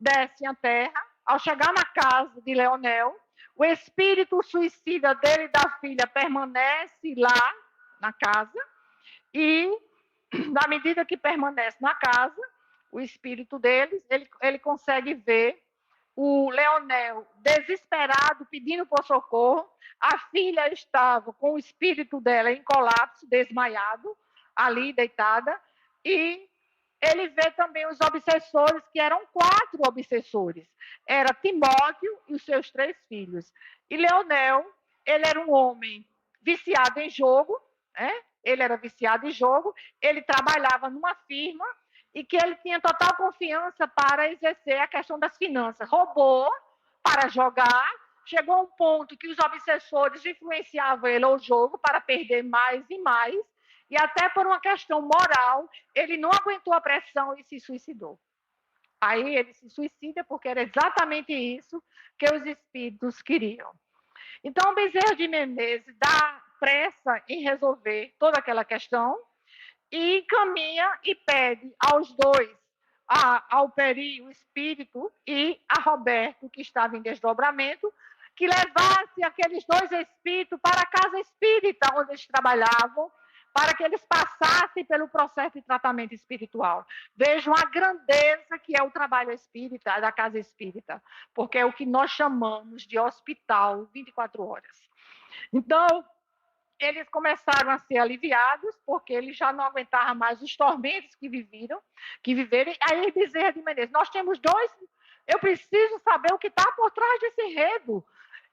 Desce à terra, ao chegar na casa de Leonel, o espírito suicida dele e da filha permanece lá na casa, e, na medida que permanece na casa, o espírito deles, ele consegue ver o Leonel desesperado, pedindo por socorro. A filha estava com o espírito dela em colapso, desmaiado, ali deitada, e ele vê também os obsessores, que eram 4 obsessores. Era Timóteo e os seus 3 filhos. E Leonel, ele era um homem viciado em jogo, ele era viciado em jogo, ele trabalhava numa firma e que ele tinha total confiança para exercer a questão das finanças. Roubou para jogar, chegou a um ponto que os obsessores influenciavam ele ao jogo para perder mais e mais, e até por uma questão moral, ele não aguentou a pressão e se suicidou. Aí ele se suicida porque era exatamente isso que os espíritos queriam. Então, Bezerra de Menezes dá pressa em resolver toda aquela questão e encaminha e pede aos dois, ao Peri, o espírito, e a Roberto, que estava em desdobramento, que levasse aqueles dois espíritos para a casa espírita onde eles trabalhavam, para que eles passassem pelo processo de tratamento espiritual. Vejam a grandeza que é o trabalho espírita, da casa espírita, porque é o que nós chamamos de hospital 24 horas. Então, eles começaram a ser aliviados, porque eles já não aguentavam mais os tormentos que viveram. Aí Bezerra de Menezes, nós temos dois, eu preciso saber o que está por trás desse enredo.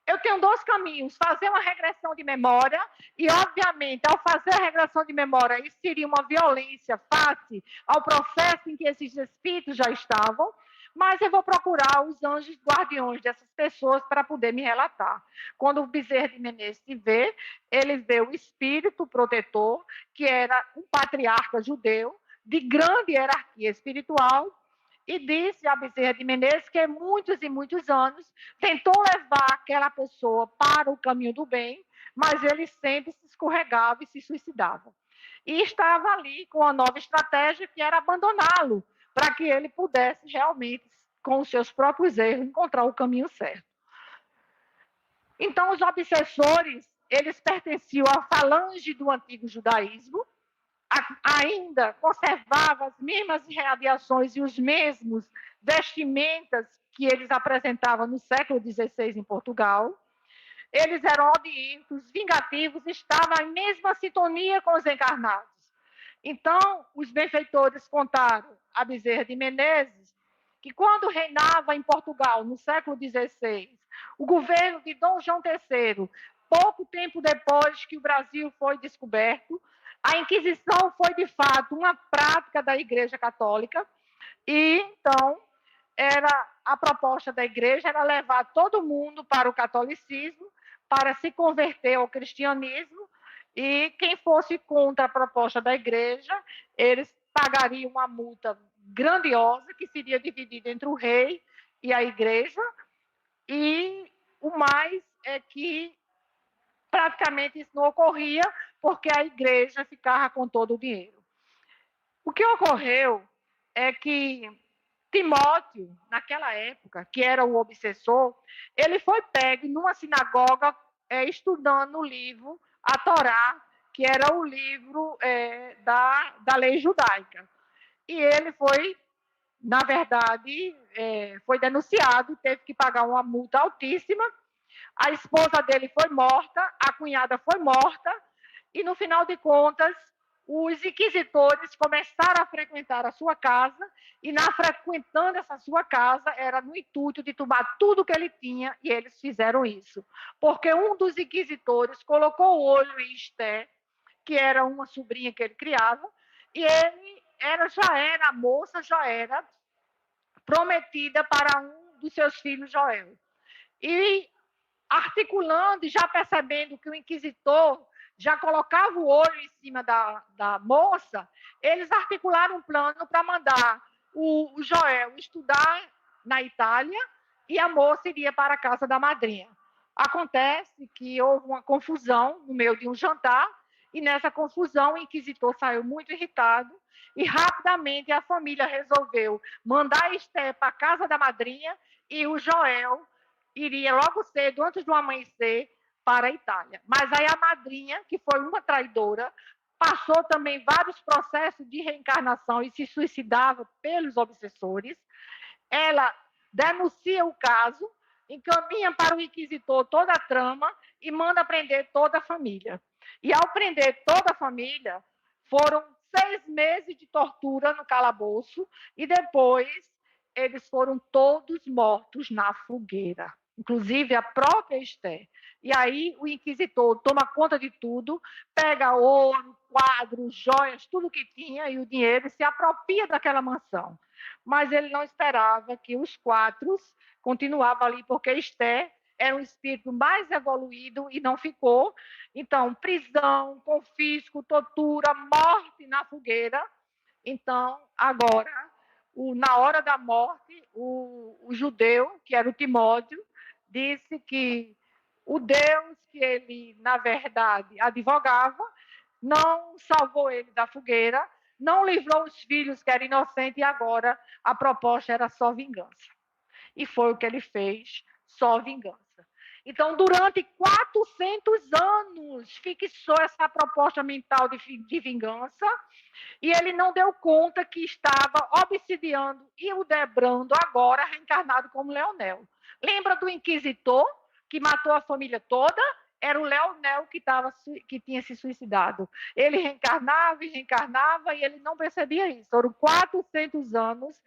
Eu tenho dois caminhos, fazer uma regressão de memória, e, obviamente, ao fazer a regressão de memória, isso seria uma violência face ao processo em que esses espíritos já estavam, mas eu vou procurar os anjos guardiões dessas pessoas para poder me relatar. Quando o Bezerra de Menezes se vê, ele vê o espírito protetor, que era um patriarca judeu, de grande hierarquia espiritual, e disse a Bezerra de Menezes que muitos e muitos anos tentou levar aquela pessoa para o caminho do bem, mas ele sempre se escorregava e se suicidava. E estava ali com a nova estratégia, que era abandoná-lo, para que ele pudesse realmente, com os seus próprios erros, encontrar o caminho certo. Então, os obsessores, eles pertenciam à falange do antigo judaísmo, ainda conservava as mesmas radiações e os mesmos vestimentas que eles apresentavam no século XVI em Portugal. Eles eram odientos, vingativos, estavam em mesma sintonia com os encarnados. Então, os benfeitores contaram a Bezerra de Menezes que, quando reinava em Portugal, no século XVI, o governo de Dom João III, pouco tempo depois que o Brasil foi descoberto, a Inquisição foi, de fato, uma prática da Igreja Católica, e, então, a proposta da Igreja era levar todo mundo para o catolicismo, para se converter ao cristianismo, e quem fosse contra a proposta da Igreja, eles pagariam uma multa grandiosa, que seria dividida entre o rei e a Igreja, e o mais é que praticamente isso não ocorria, porque a Igreja ficava com todo o dinheiro. O que ocorreu é que Timóteo, naquela época, que era o obsessor, ele foi pego numa sinagoga estudando o livro, a Torá, que era o livro da lei judaica. E ele foi, na verdade, foi denunciado, teve que pagar uma multa altíssima. A esposa dele foi morta, a cunhada foi morta, e, no final de contas, os inquisitores começaram a frequentar a sua casa, e, frequentando essa sua casa, era no intuito de tomar tudo que ele tinha, e eles fizeram isso. Porque um dos inquisitores colocou o olho em Esté, que era uma sobrinha que ele criava, e ele a moça já era prometida para um dos seus filhos, Joel. E, articulando e já percebendo que o inquisitor já colocava o olho em cima da moça, eles articularam um plano para mandar o Joel estudar na Itália e a moça iria para a casa da madrinha. Acontece que houve uma confusão no meio de um jantar, e nessa confusão o inquisitor saiu muito irritado, e rapidamente a família resolveu mandar Esté para a casa da madrinha, e o Joel iria logo cedo, antes do amanhecer, para a Itália. Mas aí a madrinha, que foi uma traidora, passou também vários processos de reencarnação e se suicidava pelos obsessores. Ela denuncia o caso, encaminha para o inquisitor toda a trama e manda prender toda a família. E, ao prender toda a família, foram 6 meses de tortura no calabouço, e depois eles foram todos mortos na fogueira. inclusive a própria Esther. E aí o inquisitor toma conta de tudo, pega ouro, quadros, joias, tudo que tinha e o dinheiro e se apropria daquela mansão. Mas ele não esperava que os 4 continuavam ali, porque Esther era um espírito mais evoluído e não ficou. Então, prisão, confisco, tortura, morte na fogueira. Então, agora, na hora da morte, o judeu, que era o Timóteo, disse que o Deus que ele, na verdade, advogava, não salvou ele da fogueira, não livrou os filhos que eram inocentes, e agora a proposta era só vingança. E foi o que ele fez, só vingança. Então, durante 400 anos, fixou essa proposta mental de vingança, e ele não deu conta que estava obsidiando e o debrando agora, reencarnado como Leonel. Lembra do inquisitor que matou a família toda? Era o Leonel que tinha se suicidado. Ele reencarnava e reencarnava e ele não percebia isso. Foram 400 anos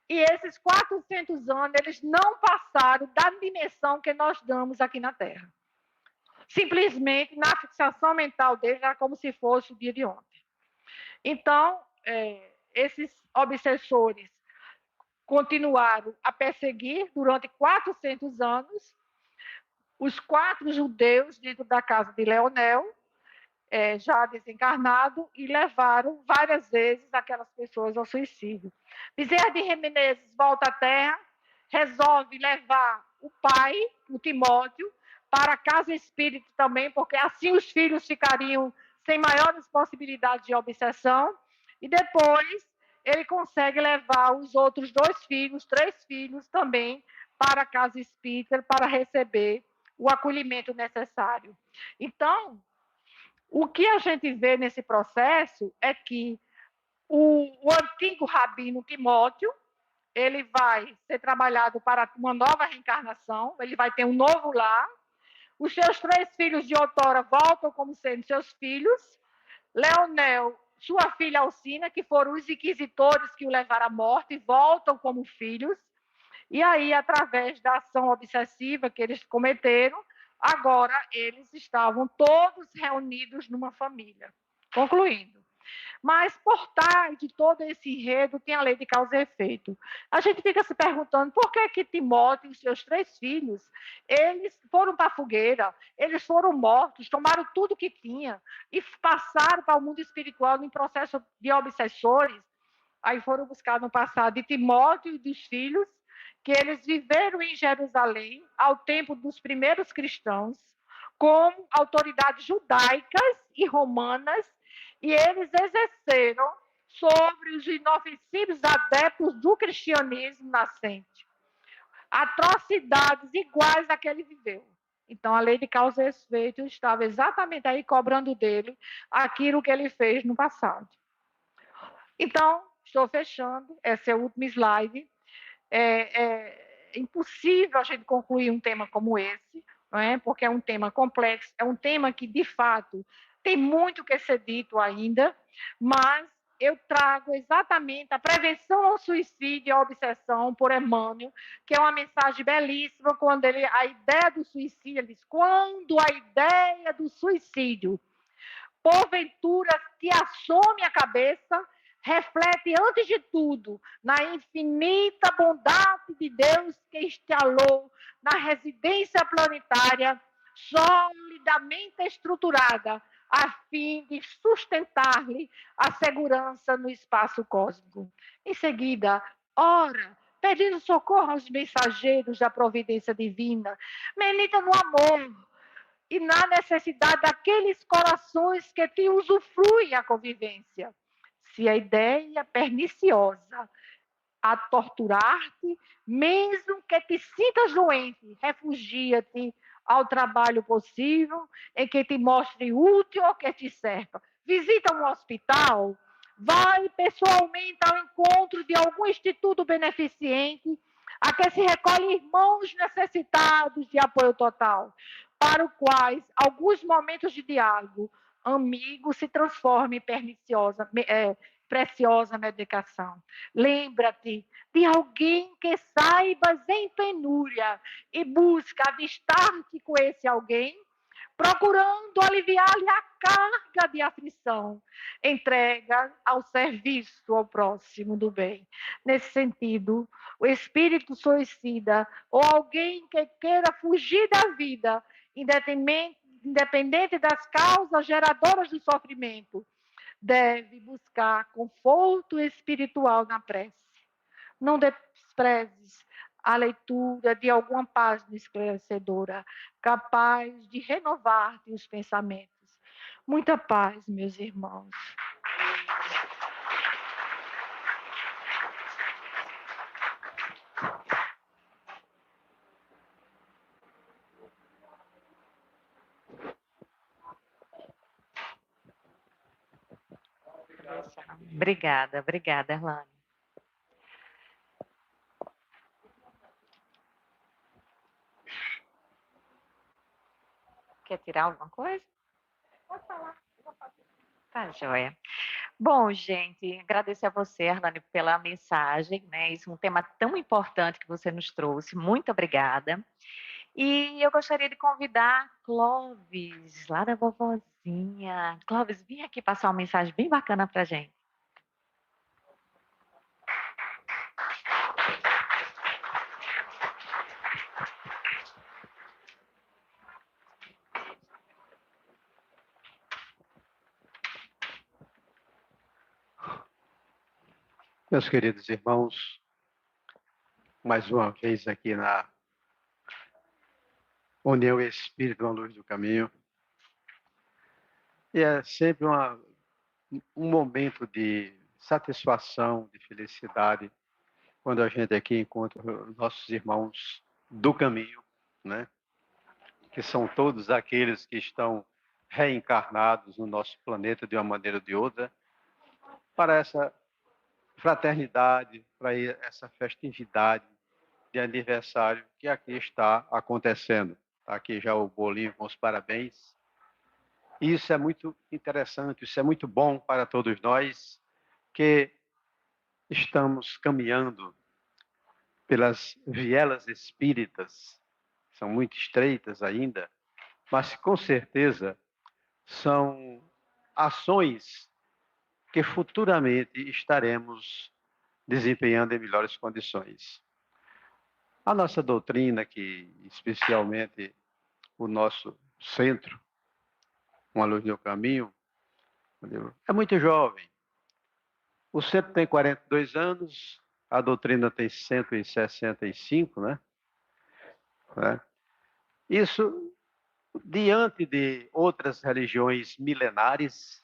e esses 400 anos eles não passaram da dimensão que nós damos aqui na Terra. Simplesmente, na fixação mental dele, era como se fosse o dia de ontem. Então, esses obsessores continuaram a perseguir durante 400 anos os 4 judeus dentro da casa de Leonel, já desencarnado, e levaram várias vezes aquelas pessoas ao suicídio. Bezerra de Menezes volta à Terra, resolve levar o pai, o Timóteo, para a casa espírita também, porque assim os filhos ficariam sem maiores possibilidades de obsessão, e depois ele consegue levar os outros 2 filhos, 3 filhos também, para a casa espírita, para receber o acolhimento necessário. Então, o que a gente vê nesse processo é que o antigo rabino Timóteo, ele vai ser trabalhado para uma nova reencarnação, ele vai ter um novo lar. Os seus 3 filhos de outrora voltam como sendo seus filhos. Leonel, sua filha Alcina, que foram os inquisitores que o levaram à morte, voltam como filhos. E aí, através da ação obsessiva que eles cometeram, agora eles estavam todos reunidos numa família. Concluindo. Mas por trás de todo esse enredo tem a lei de causa e efeito. A gente fica se perguntando por que Timóteo e seus 3 filhos, eles foram para a fogueira, eles foram mortos, tomaram tudo que tinha e passaram para o mundo espiritual em processo de obsessores. Aí foram buscar no passado de Timóteo e dos filhos, que eles viveram em Jerusalém ao tempo dos primeiros cristãos, como autoridades judaicas e romanas, e eles exerceram sobre os inofensivos adeptos do cristianismo nascente atrocidades iguais a que ele viveu. Então, a lei de causa e efeito estava exatamente aí cobrando dele aquilo que ele fez no passado. Então, estou fechando, esse é o último slide. É impossível a gente concluir um tema como esse, não é? Porque é um tema complexo, é um tema que, de fato, tem muito que ser dito ainda, mas eu trago exatamente a prevenção ao suicídio e à obsessão por Emmanuel, que é uma mensagem belíssima, quando a ideia do suicídio, ele diz, quando a ideia do suicídio, porventura, te assome a cabeça, reflete, antes de tudo, na infinita bondade de Deus que instalou na residência planetária, solidamente estruturada, a fim de sustentar-lhe a segurança no espaço cósmico. Em seguida, ora, pedindo socorro aos mensageiros da providência divina, medita no amor e na necessidade daqueles corações que te usufruem a convivência. Se a ideia perniciosa a torturar-te, mesmo que te sintas doente, refugia-te ao trabalho possível, em que te mostre útil ou que te serva. Visita um hospital, vai pessoalmente ao encontro de algum instituto beneficente, a que se recolhe irmãos necessitados de apoio total, para os quais alguns momentos de diálogo amigo se transforma em preciosa medicação. Lembra-te de alguém que saibas em penúria e busca avistar-te com esse alguém, procurando aliviar-lhe a carga de aflição, entrega ao serviço ao próximo do bem. Nesse sentido, o espírito suicida ou alguém que queira fugir da vida, independente das causas geradoras do sofrimento, deve buscar conforto espiritual na prece. Não desprezes a leitura de alguma página esclarecedora, capaz de renovar-te os pensamentos. Muita paz, meus irmãos. Obrigada, obrigada, Erlane. Quer tirar alguma coisa? Pode falar. Tá, joia. Bom, gente, agradecer a você, Erlane, pela mensagem, né? Isso é um tema tão importante que você nos trouxe. Muito obrigada. E eu gostaria de convidar Clóvis, lá da vovozinha. Clóvis, vem aqui passar uma mensagem bem bacana para a gente. Meus queridos irmãos, mais uma vez aqui na União Espírita, uma luz do caminho. E é sempre um momento de satisfação, de felicidade, quando a gente aqui encontra os nossos irmãos do caminho, né? Que são todos aqueles que estão reencarnados no nosso planeta de uma maneira ou de outra, para essa fraternidade, para essa festividade de aniversário que aqui está acontecendo. Está aqui já o bolinho com os parabéns. E isso é muito interessante, isso é muito bom para todos nós que estamos caminhando pelas vielas espíritas. São muito estreitas ainda, mas com certeza são ações que futuramente estaremos desempenhando em melhores condições. A nossa doutrina, que especialmente o nosso centro, Uma Luz no Caminho, é muito jovem. O centro tem 42 anos, a doutrina tem 165, né? Isso, diante de outras religiões milenares,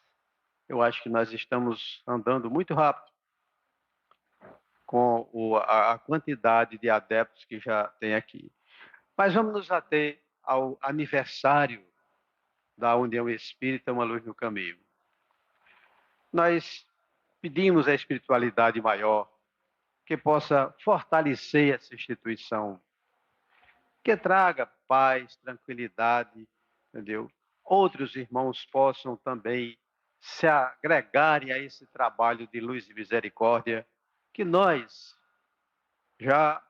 eu acho que nós estamos andando muito rápido com a quantidade de adeptos que já tem aqui. Mas vamos nos ater ao aniversário da União Espírita, Uma Luz no Caminho. Nós pedimos à espiritualidade maior que possa fortalecer essa instituição, que traga paz, tranquilidade, entendeu? Outros irmãos possam também se agregarem a esse trabalho de luz e misericórdia que nós já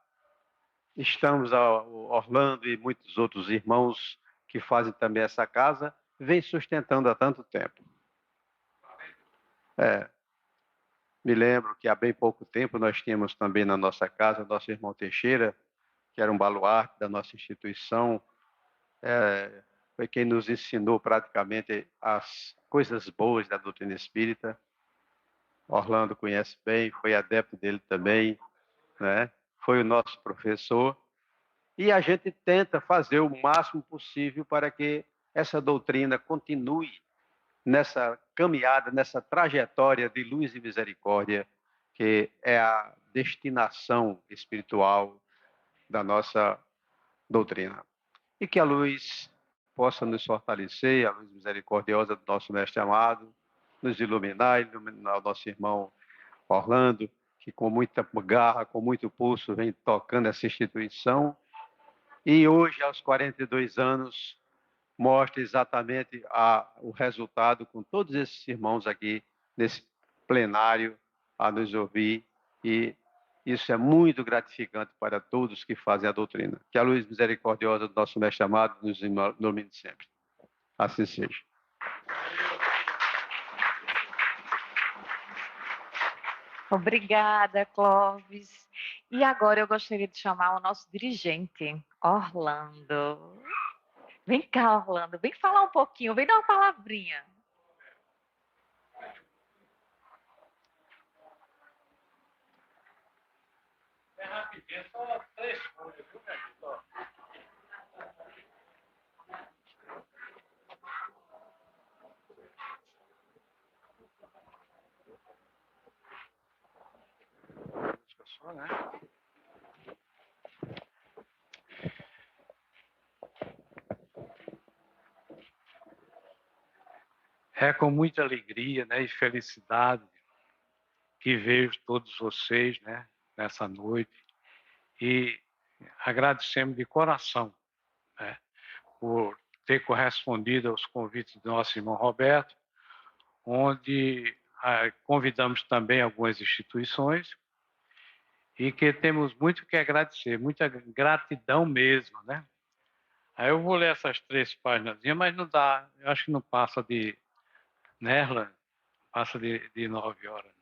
estamos, Orlando e muitos outros irmãos que fazem também essa casa, vem sustentando há tanto tempo. Me lembro que há bem pouco tempo nós tínhamos também na nossa casa nosso irmão Teixeira, que era um baluarte da nossa instituição, foi quem nos ensinou praticamente as coisas boas da doutrina espírita. Orlando conhece bem, foi adepto dele também, né? Foi o nosso professor. E a gente tenta fazer o máximo possível para que essa doutrina continue nessa caminhada, nessa trajetória de luz e misericórdia, que é a destinação espiritual da nossa doutrina. E que a luz possa nos fortalecer, a luz misericordiosa do nosso mestre amado, nos iluminar o nosso irmão Orlando, que com muita garra, com muito pulso, vem tocando essa instituição. E hoje, aos 42 anos, mostra exatamente o resultado com todos esses irmãos aqui nesse plenário a nos ouvir, e isso é muito gratificante para todos que fazem a doutrina. Que a luz misericordiosa do nosso mestre amado nos ilumine sempre. Assim seja. Obrigada, Clóvis. E agora eu gostaria de chamar o nosso dirigente, Orlando. Vem cá, Orlando, vem falar um pouquinho, vem dar uma palavrinha. É rapidinho, só 3 folhas, viu, minha gente? Só, né? É com muita alegria, né, e felicidade que vejo todos vocês, né, nessa noite, e agradecemos de coração, né, por ter correspondido aos convites do nosso irmão Roberto, onde convidamos também algumas instituições e que temos muito que agradecer, muita gratidão mesmo, né? Aí eu vou ler essas 3 páginas, mas não dá, eu acho que não passa de, né, Erlan? Passa de 9 horas.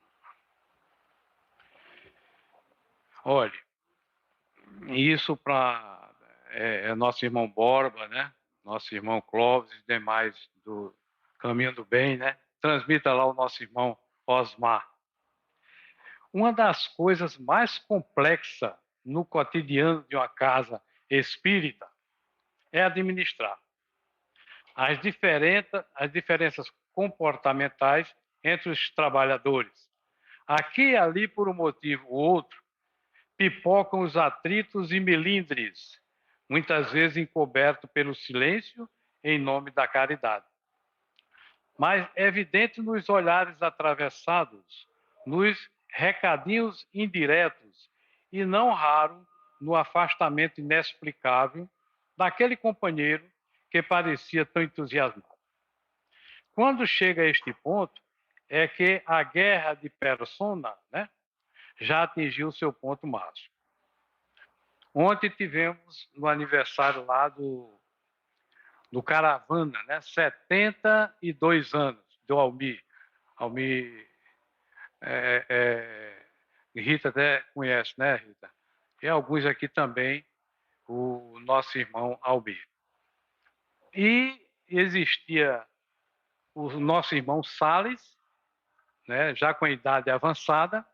Olha, isso para nosso irmão Borba, né? Nosso irmão Clóvis e demais do Caminho do Bem, né? Transmita lá o nosso irmão Osmar. Uma das coisas mais complexas no cotidiano de uma casa espírita é administrar as diferenças comportamentais entre os trabalhadores. Aqui e ali, por um motivo ou outro, pipocam os atritos e melindres, muitas vezes encoberto pelo silêncio em nome da caridade. Mas é evidente nos olhares atravessados, nos recadinhos indiretos e não raro no afastamento inexplicável daquele companheiro que parecia tão entusiasmado. Quando chega a este ponto, é que a guerra de persona, né, já atingiu seu ponto máximo. Ontem tivemos no aniversário lá do Caravana, né, 72 anos, do Almir. Almir, Rita até conhece, né, Rita? E alguns aqui também, o nosso irmão Almir. E existia o nosso irmão Salles, né, já com a idade avançada,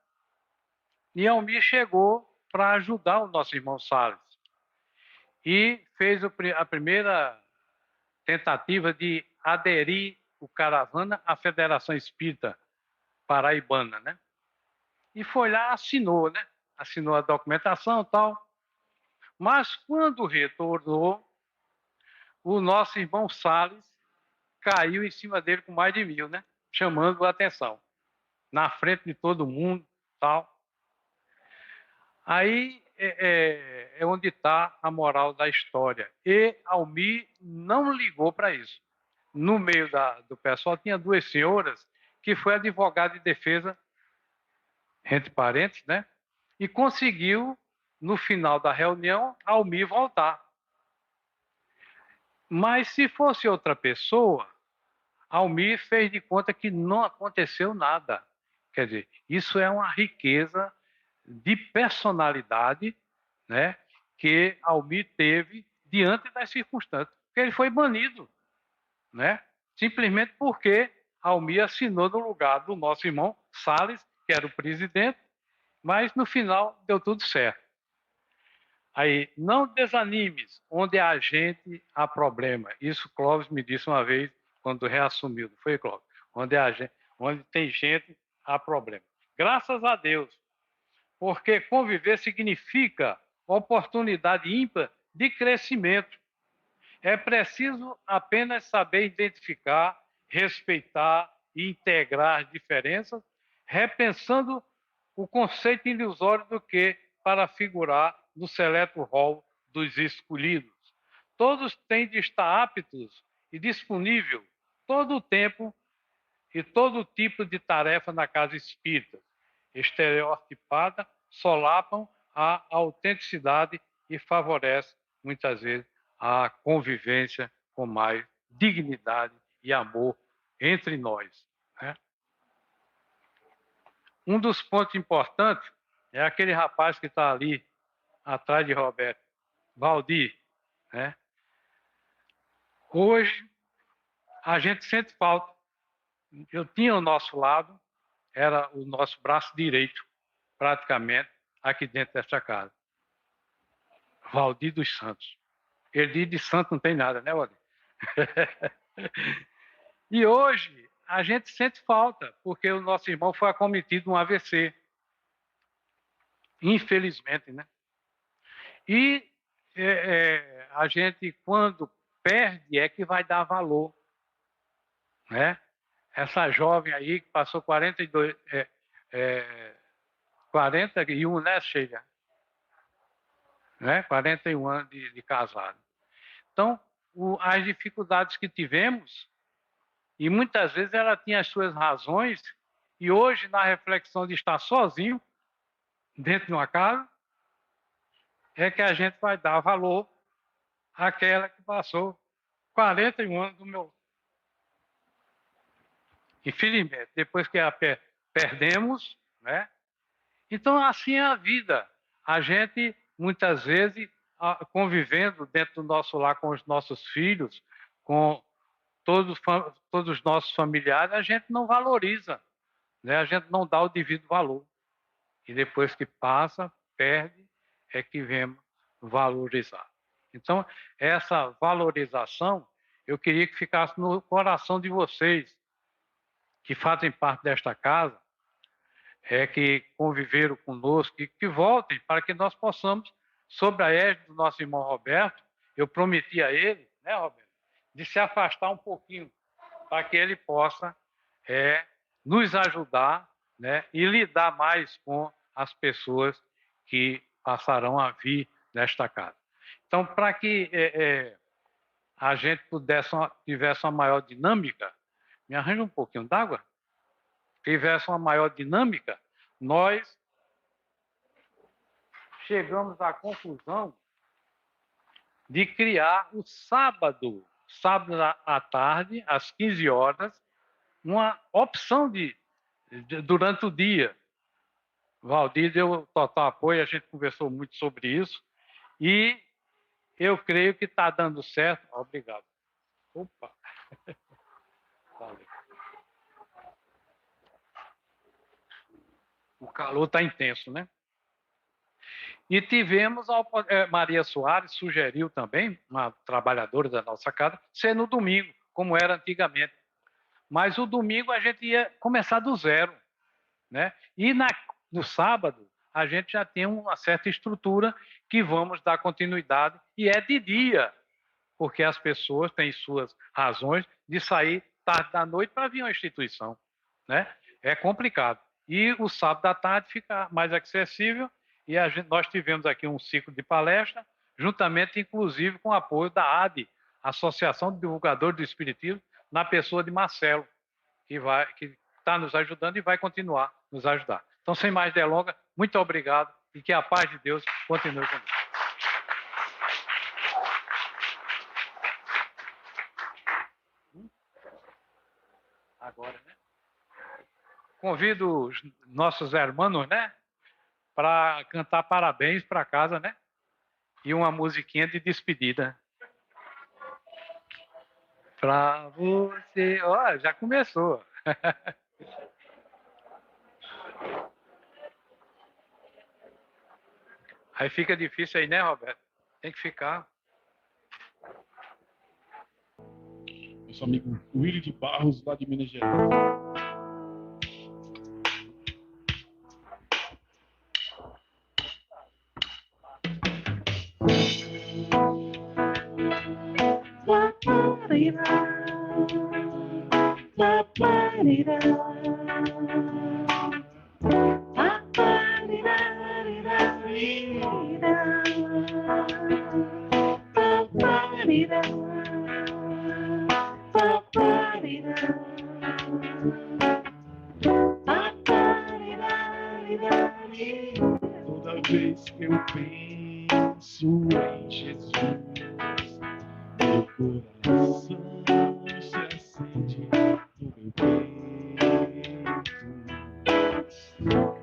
e Almir chegou para ajudar o nosso irmão Salles. E fez a primeira tentativa de aderir o Caravana à Federação Espírita Paraibana, né? E foi lá, assinou, né? Assinou a documentação e tal. Mas quando retornou, o nosso irmão Salles caiu em cima dele com mais de 1000, né? Chamando a atenção. Na frente de todo mundo, tal. Aí é onde está a moral da história. E Almir não ligou para isso. No meio do pessoal tinha 2 senhoras que foi advogada de defesa, entre parentes, né? E conseguiu, no final da reunião, Almir voltar. Mas se fosse outra pessoa, Almir fez de conta que não aconteceu nada. Quer dizer, isso é uma riqueza de personalidade, né, que Almir teve diante das circunstâncias. Porque ele foi banido, né, simplesmente porque Almir assinou no lugar do nosso irmão Salles, que era o presidente, mas no final deu tudo certo. Aí, não desanimes, onde há gente, há problema. Isso Clóvis me disse uma vez, quando reassumiu, não foi, Clóvis? Onde tem gente, há problema. Graças a Deus, porque conviver significa oportunidade ímpar de crescimento. É preciso apenas saber identificar, respeitar e integrar as diferenças, repensando o conceito ilusório do que para figurar no seleto rol dos escolhidos. Todos têm de estar aptos e disponível todo o tempo e todo tipo de tarefa na casa espírita, estereotipada, solapam a autenticidade e favorece, muitas vezes, a convivência com mais dignidade e amor entre nós. Né? Um dos pontos importantes é aquele rapaz que está ali atrás de Roberto, Valdir. Né? Hoje, a gente sente falta. Eu tinha ao nosso lado, era o nosso braço direito, praticamente, aqui dentro desta casa. Valdir dos Santos. Ele de santo não tem nada, né, Valdir? E hoje, a gente sente falta, porque o nosso irmão foi acometido de um AVC. Infelizmente, né? E a gente, quando perde, é que vai dar valor. Né? Essa jovem aí que passou 41, né, Sheila? Né? 41 anos de casado. Então, as dificuldades que tivemos, e muitas vezes ela tinha as suas razões, e hoje, na reflexão de estar sozinho, dentro de uma casa, é que a gente vai dar valor àquela que passou 41 anos do meu. Infelizmente, depois que a perdemos, né? Então, assim é a vida. A gente, muitas vezes, convivendo dentro do nosso lar com os nossos filhos, com todos os nossos familiares, a gente não valoriza, né? A gente não dá o devido valor. E depois que passa, perde, é que vemos valorizar. Então, essa valorização, eu queria que ficasse no coração de vocês, que fazem parte desta casa, que conviveram conosco, e que voltem para que nós possamos, sob a égide do nosso irmão Roberto, eu prometi a ele, né, Roberto, de se afastar um pouquinho, para que ele possa nos ajudar, né, e lidar mais com as pessoas que passarão a vir nesta casa. Então, para que a gente tivesse uma maior dinâmica, me arranja um pouquinho d'água, tivesse uma maior dinâmica, nós chegamos à conclusão de criar o sábado à tarde, às 15 horas, uma opção durante o dia. Valdir deu total apoio, a gente conversou muito sobre isso, e eu creio que está dando certo. Obrigado. Opa! Valeu. O calor está intenso, né? E tivemos, Maria Soares sugeriu também, uma trabalhadora da nossa casa, ser no domingo, como era antigamente. Mas o domingo a gente ia começar do zero, né? E no sábado a gente já tem uma certa estrutura que vamos dar continuidade, e é de dia, porque as pessoas têm suas razões de sair tarde da noite para vir a uma instituição, né? É complicado. E o sábado à tarde fica mais acessível, e nós tivemos aqui um ciclo de palestra, juntamente, inclusive, com o apoio da ADE, Associação de Divulgadores do Espiritismo, na pessoa de Marcelo, que está nos ajudando e vai continuar nos ajudar. Então, sem mais delongas, muito obrigado e que a paz de Deus continue conosco. Agora, né? Convido os nossos irmãos, né, para cantar parabéns para casa, né? E uma musiquinha de despedida. Para você, ó, já começou. Aí fica difícil aí, né, Roberto? Tem que ficar. Nosso amigo Willy de Barros, lá de Minas Gerais. Toda vez que eu penso em Jesus, meu coração se acende no meu peito.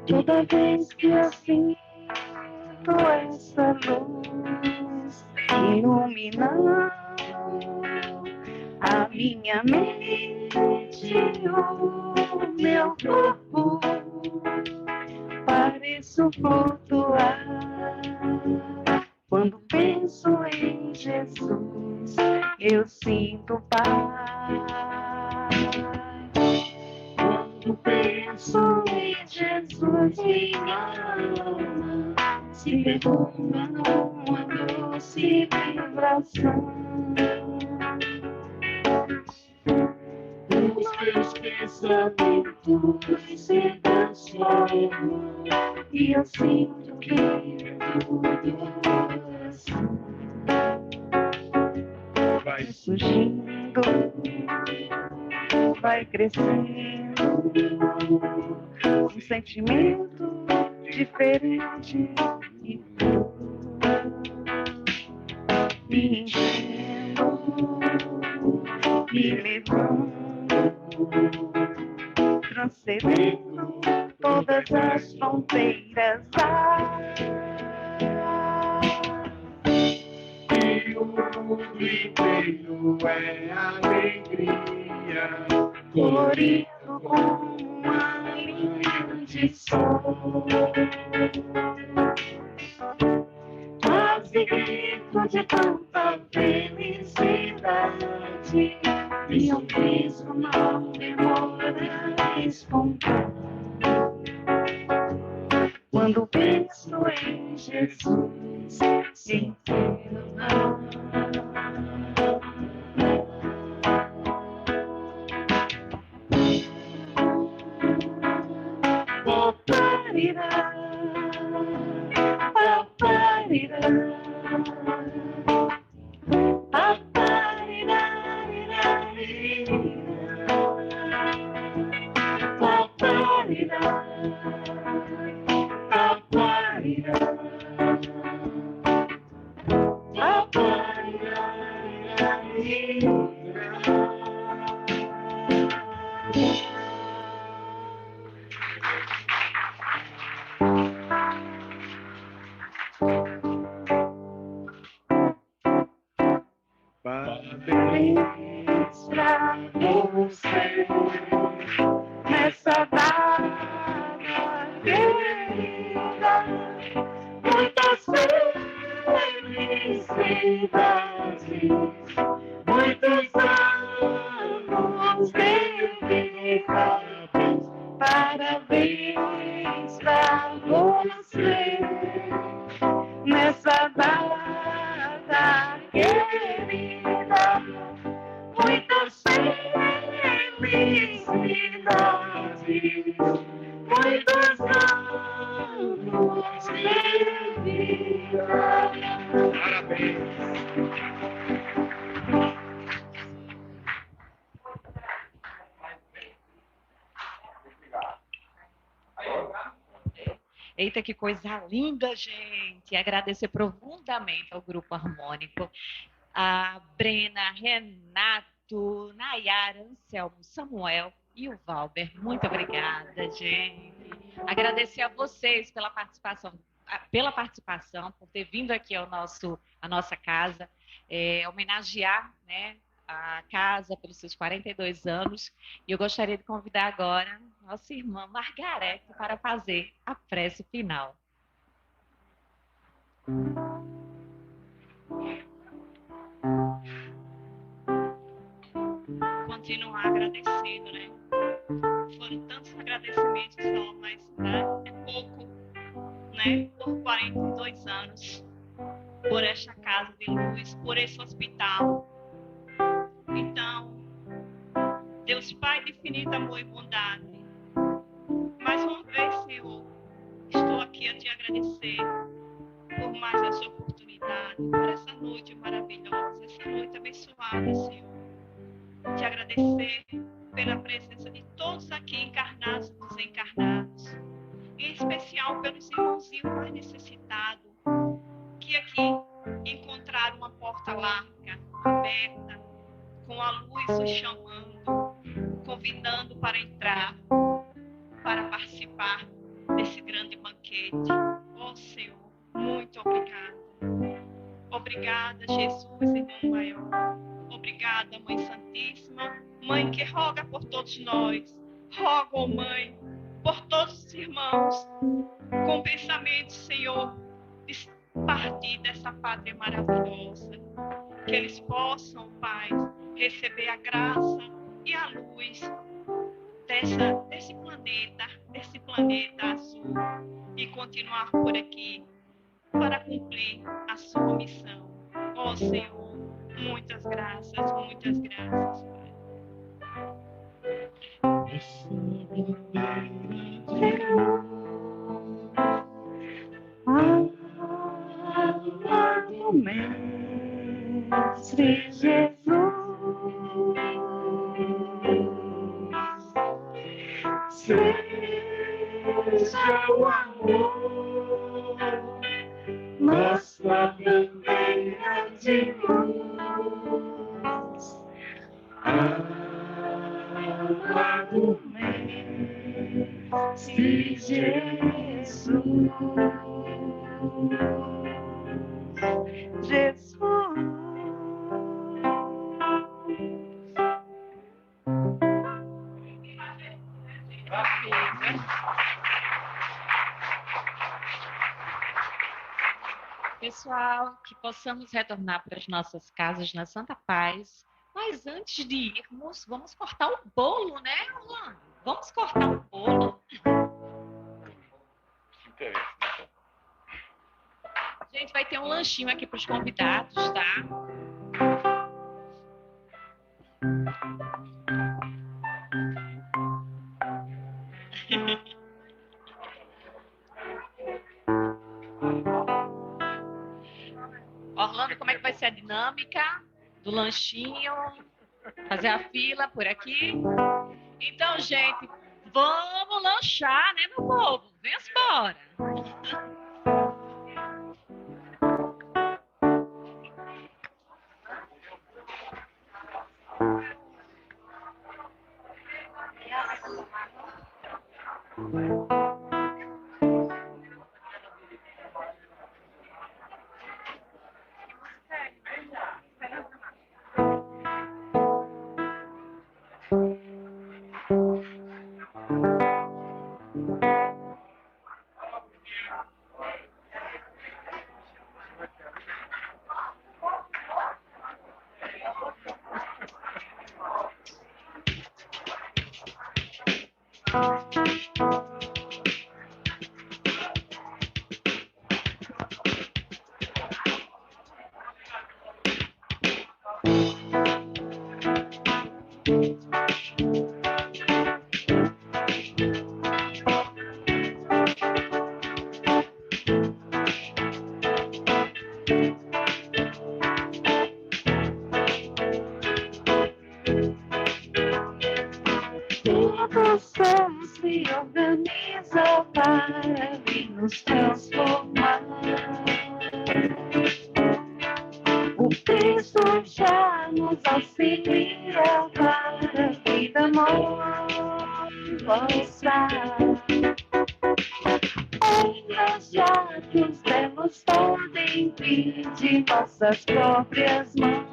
Toda vez que eu sinto essa luz iluminando a minha mente, o meu corpo, pareço flutuar. Quando penso em Jesus, eu sinto paz. Quando penso em Jesus, minha alma se perfuma numa doce vibração. Os meus pensamentos se transformam E eu sinto que tudo coração vai surgindo, vai crescendo, um sentimento diferente e me enchendo, me levando, transcendendo todas as fronteiras. E o mundo inteiro é alegria, Colorido como uma linha de sol. Quase grito de tanta felicidade, e eu mesmo não demora a espontar. Quando penso em Jesus, sem parabéns pra você nessa data querida. Muitas felicidades, muitos anos de vida. Parabéns pra você nessa data querida. Muitas felicidades, muitos anos de vida. parabéns. Eita, que coisa linda, gente! Agradecer profundamente ao Grupo Harmônico, a Brena, Renato, Nayara, Anselmo, Samuel e o Valber. Muito obrigada, gente. Agradecer a vocês pela participação, por ter vindo aqui à nossa casa, homenagear, né, a casa pelos seus 42 anos. E eu gostaria de convidar agora nossa irmã Margarete para fazer a prece final. Continuar agradecendo, né? Foram tantos agradecimentos só, mas né, é pouco, né? Por 42 anos, por esta casa de luz, por esse hospital. Então, Deus Pai de infinito amor e bondade, mais uma vez, Senhor, estou aqui a te agradecer por mais essa oportunidade, por essa noite maravilhosa, essa noite abençoada, Senhor. Te agradecer pela presença de todos aqui, encarnados e desencarnados, em especial especial pelos irmãozinhos mais necessitados, que aqui encontraram uma porta larga, aberta, com a luz os chamando, convidando para entrar, para participar desse grande banquete. Ó Senhor, muito obrigada. Obrigada, Jesus, irmão maior. Obrigada, Mãe Santíssima, Mãe que roga por todos nós. Roga, ó Mãe, por todos os irmãos, com pensamento, Senhor, de partir dessa pátria maravilhosa. Que eles possam, Pai, receber a graça e a luz desse planeta azul e continuar por aqui para cumprir a sua missão. Ó Senhor, muitas graças, Pai. Essa bandeira Amado Mestre Jesus, seja o amor, nossa bandeira de luz. Amado Mestre Jesus, Pessoal, que possamos retornar para as nossas casas na Santa Paz. Mas antes de irmos, vamos cortar o bolo, né, Orlando? Vamos cortar o bolo. Gente, vai ter um lanchinho aqui para os convidados, tá? Orlando, como é que vai ser a dinâmica do lanchinho? Fazer a fila por aqui? Então, gente, vamos lanchar, né, meu povo? Vem-se embora. Todos se organizam para vir nos transformar. O Cristo já nos auxilia para a vida mostrar. Olha já que os belos podem vir de nossas próprias mãos.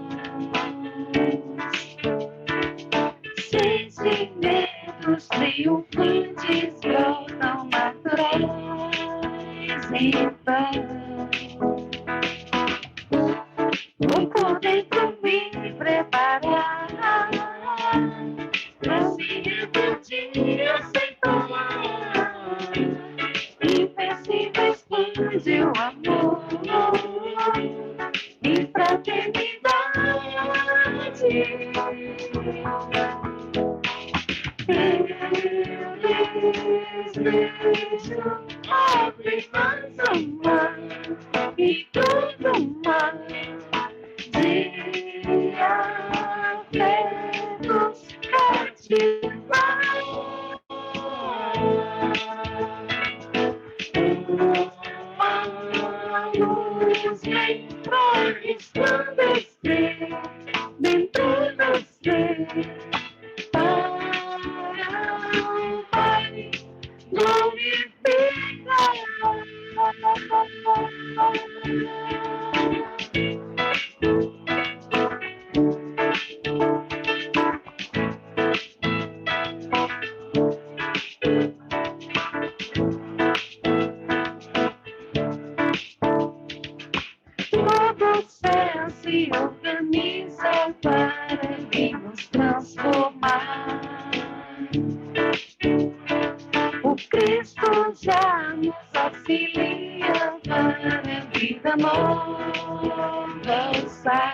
Sentimentos triunfantes brotam naturais, então vou por dentro me preparar pra se divertir sem tomar. Invencível expande o amor e fraternidade. Desejo abre mais amar e tudo mais de afetos cativar. se organiza para vir nos transformar. O Cristo já nos auxilia para a vida nova usar.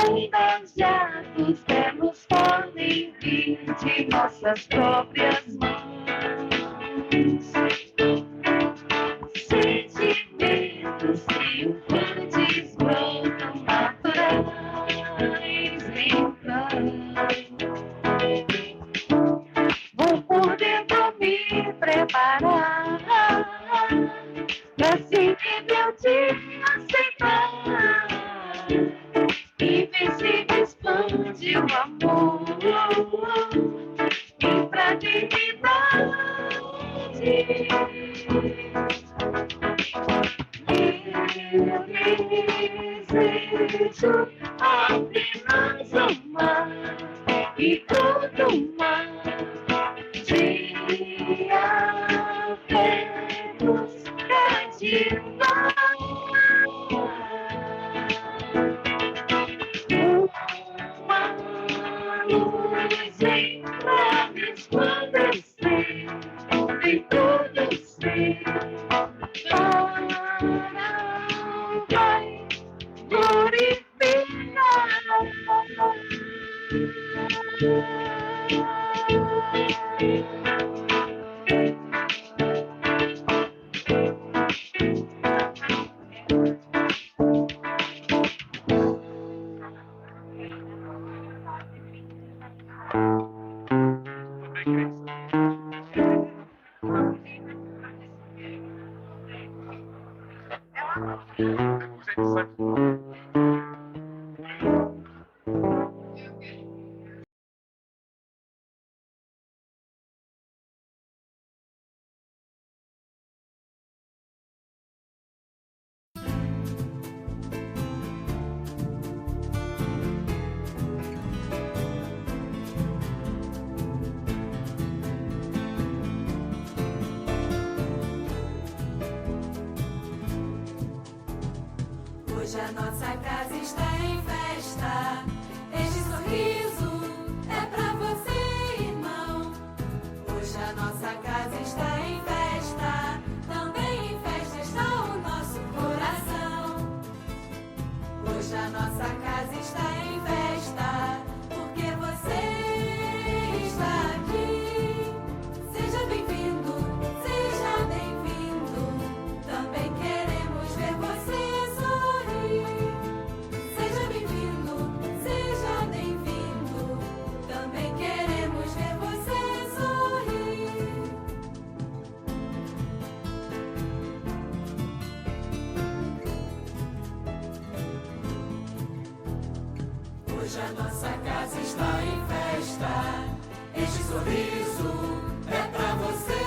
Ondas de atos belos podem vir de nossas próprias mãos. Sentimentos triunfantes brotam naturais então. Vou por dentro me preparar pra seguir meu dia aceitar. Invencível expande o amor e pra dignidade. Eu desejo apenas amar e todo mar de afetos cativar. Uma luz vem pra resplandecer em todo ser. Vai glorificar. Hoje a nossa casa está em festa. Este sorriso é pra você, irmão. Hoje a nossa casa está em festa. Também em festa está o nosso coração. Hoje a nossa casa está em festa, porque você está aqui. Seja bem-vindo, seja bem-vindo. Também queremos ver você sorrir. Seja bem-vindo, seja bem-vindo. Também queremos ver você sorrir. Hoje a nossa casa está em festa. Este sorriso é pra você,